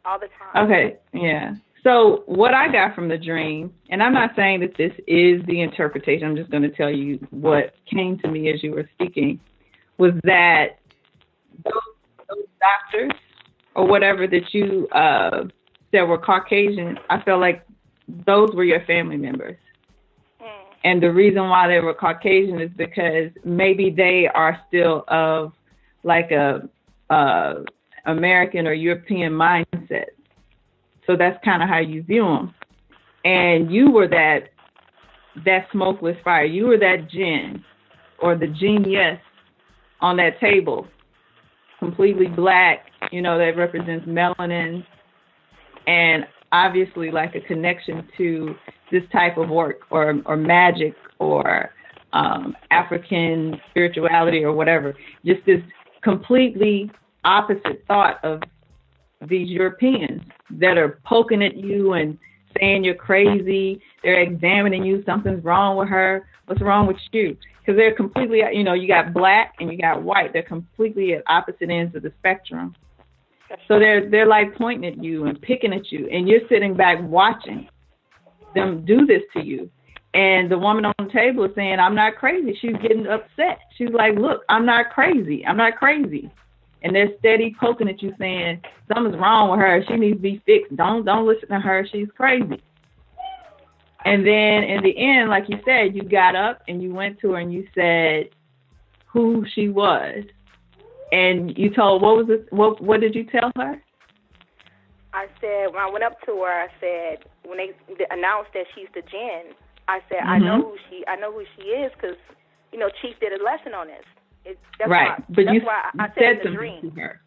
All the time. Okay, yeah. So what I got from the dream, and I'm not saying that this is the interpretation, I'm just going to tell you what came to me as you were speaking, was that those doctors or whatever that you said were Caucasian, I felt like those were your family members. And the reason why they were Caucasian is because maybe they are still of like a American or European mindset. So that's kind of how you view them. And you were that smokeless fire. You were that jinn or the genius on that table, completely black, that represents melanin, and obviously like a connection to this type of work or magic or African spirituality or whatever. Just this completely opposite thought of these Europeans that are poking at you and saying you're crazy. They're examining you. Something's wrong with her. What's wrong with you? Because they're completely, you got black and you got white. They're completely at opposite ends of the spectrum. So they're like pointing at you and picking at you, and you're sitting back watching them do this to you. And the woman on the table is saying, I'm not crazy. She's getting upset. She's like, look, I'm not crazy. I'm not crazy. And they're steady poking at you saying, something's wrong with her. She needs to be fixed. Don't listen to her. She's crazy. And then in the end, like you said, you got up and you went to her and you said who she was. And you told, what did you tell her? I said, when I went up to her, I said, when they announced that she's the jinn, I said, I know who she is because, Chief did a lesson on this. That's right. Why, that's why I said in the dream. To her.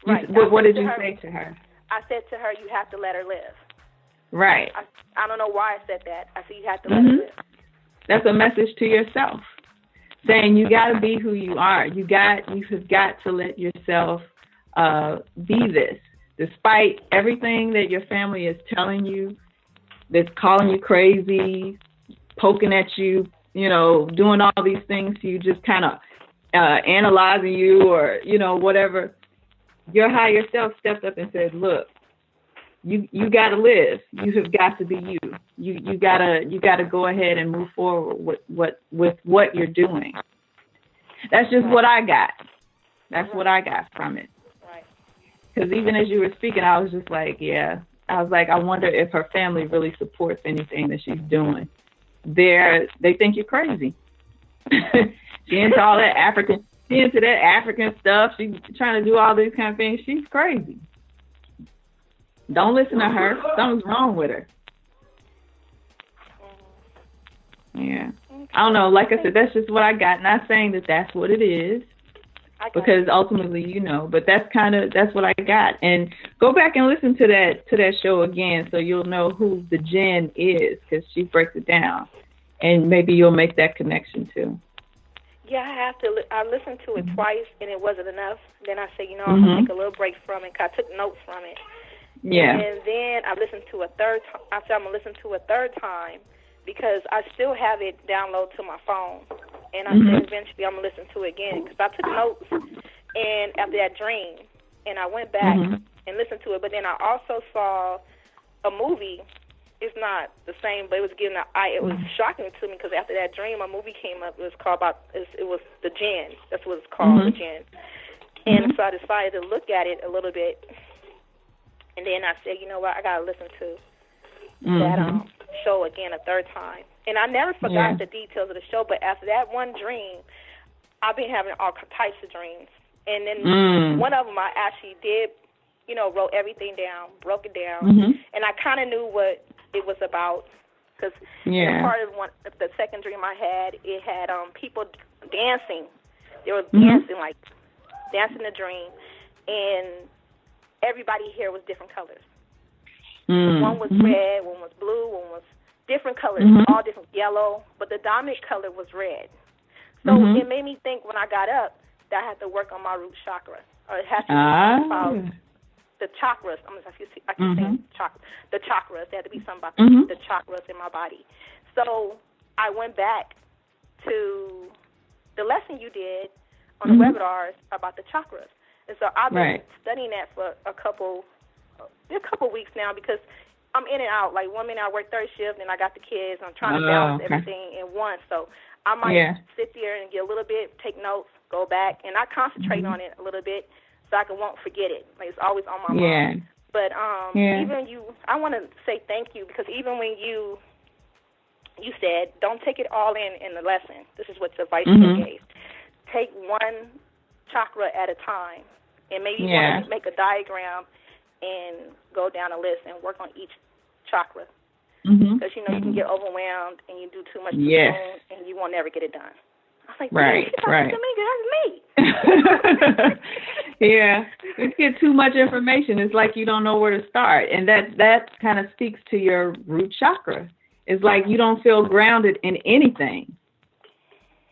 Right. What did you say to her? I said to her, you have to let her live. Right. I don't know why I said that. I said, you have to let her live. That's a message to yourself, saying you got to be who you are. You have got to let yourself be this, despite everything that your family is telling you, that's calling you crazy, poking at you, doing all these things to you, just kind of analyzing you or, whatever. Your higher self stepped up and said, look, you got to live. You have got to be you. You gotta go ahead and move forward with what you're doing. That's just what I got. That's what I got from it. Because even as you were speaking, I was just like, I wonder if her family really supports anything that she's doing. They think you're crazy. She into all that African. She into that African stuff. She's trying to do all these kind of things. She's crazy. Don't listen to her. Something's wrong with her. Yeah. I don't know. Like I said, that's just what I got. Not saying that that's what it is, because ultimately, but that's what I got. And go back and listen to that show again, so you'll know who the Jen is, because she breaks it down, and maybe you'll make that connection too. Yeah, I have to. I listened to it twice, and it wasn't enough. Then I said, I'm gonna take a little break from it. 'Cause I took notes from it. Yeah. And then I listened to a third time. I said I'm gonna listen to a third time, because I still have it downloaded to my phone. And I said eventually I'm gonna listen to it again, because I took notes and after that dream, and I went back and listened to it. But then I also saw a movie. It's not the same, but it was it was shocking to me, because after that dream, a movie came up. It was called it was The Djinn. That's what it's called, The Djinn. And so I decided to look at it a little bit, and then I said, you know what, I gotta listen to that show again a third time. And I never forgot the details of the show, but after that one dream, I've been having all types of dreams. And then one of them I actually did, wrote everything down, broke it down, and I kind of knew what it was about, because part of the second dream I had, it had people dancing. They were dancing, like dancing the dream, and everybody here was different colors. One was red, one was blue, one was different colors, all different, yellow, but the dominant color was red. So it made me think when I got up that I had to work on my root chakra, or it had to be about the chakras. I keep saying chakras. The chakras. There had to be something about the chakras in my body. So I went back to the lesson you did on the webinars about the chakras, and so I've been studying that for a couple weeks now, because I'm in and out. Like 1 minute I work third shift, and I got the kids. I'm trying to balance everything in one. So I might sit there and get a little bit, take notes, go back, and I concentrate on it a little bit, so I won't forget it. Like, it's always on my mind. But even I want to say thank you, because even when you said don't take it all in the lesson. This is what the advice you gave. Take one chakra at a time, and maybe you want to make a diagram and go down a list and work on each chakra. Because you can get overwhelmed and you do too much and you won't never get it done. I was like, to me, that's me. Yeah, you get too much information. It's like you don't know where to start, and that kind of speaks to your root chakra. It's like you don't feel grounded in anything.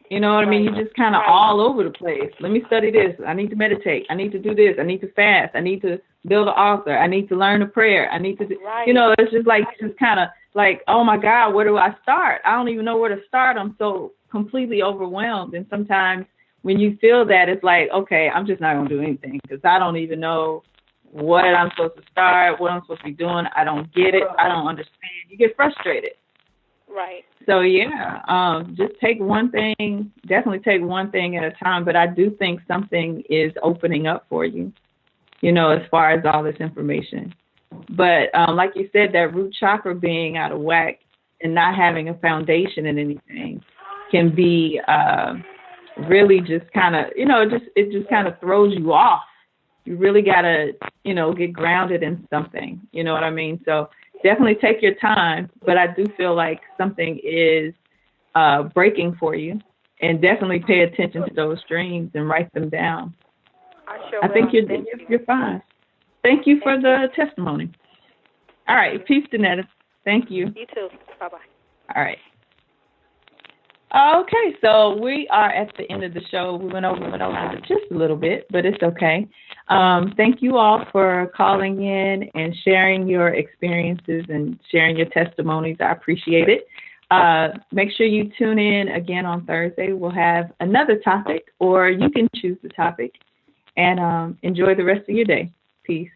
You know what I mean? You're just kind of all over the place. Let me study this. I need to meditate. I need to do this. I need to fast. I need to build an altar. I need to learn a prayer. I need to do, it's just like, just kind of like, oh my God, where do I start? I don't even know where to start. I'm so completely overwhelmed. And sometimes when you feel that, it's like, okay, I'm just not going to do anything, because I don't even know what I'm supposed to start, what I'm supposed to be doing. I don't get it. I don't understand. You get frustrated. Right. So, just take one thing, definitely take one thing at a time. But I do think something is opening up for you, as far as all this information. But like you said, that root chakra being out of whack and not having a foundation in anything can be really just kind of, it just kind of throws you off. You really got to, get grounded in something. You know what I mean? So definitely take your time, but I do feel like something is breaking for you, and definitely pay attention to those dreams and write them down. I think you're fine. Thank you for the testimony. All right. Peace, Danetta. Thank you. You too. Bye-bye. All right. Okay, so we are at the end of the show. We went over just a little bit, but it's okay. Thank you all for calling in and sharing your experiences and sharing your testimonies. I appreciate it. Make sure you tune in again on Thursday. We'll have another topic, or you can choose the topic, and enjoy the rest of your day. Peace.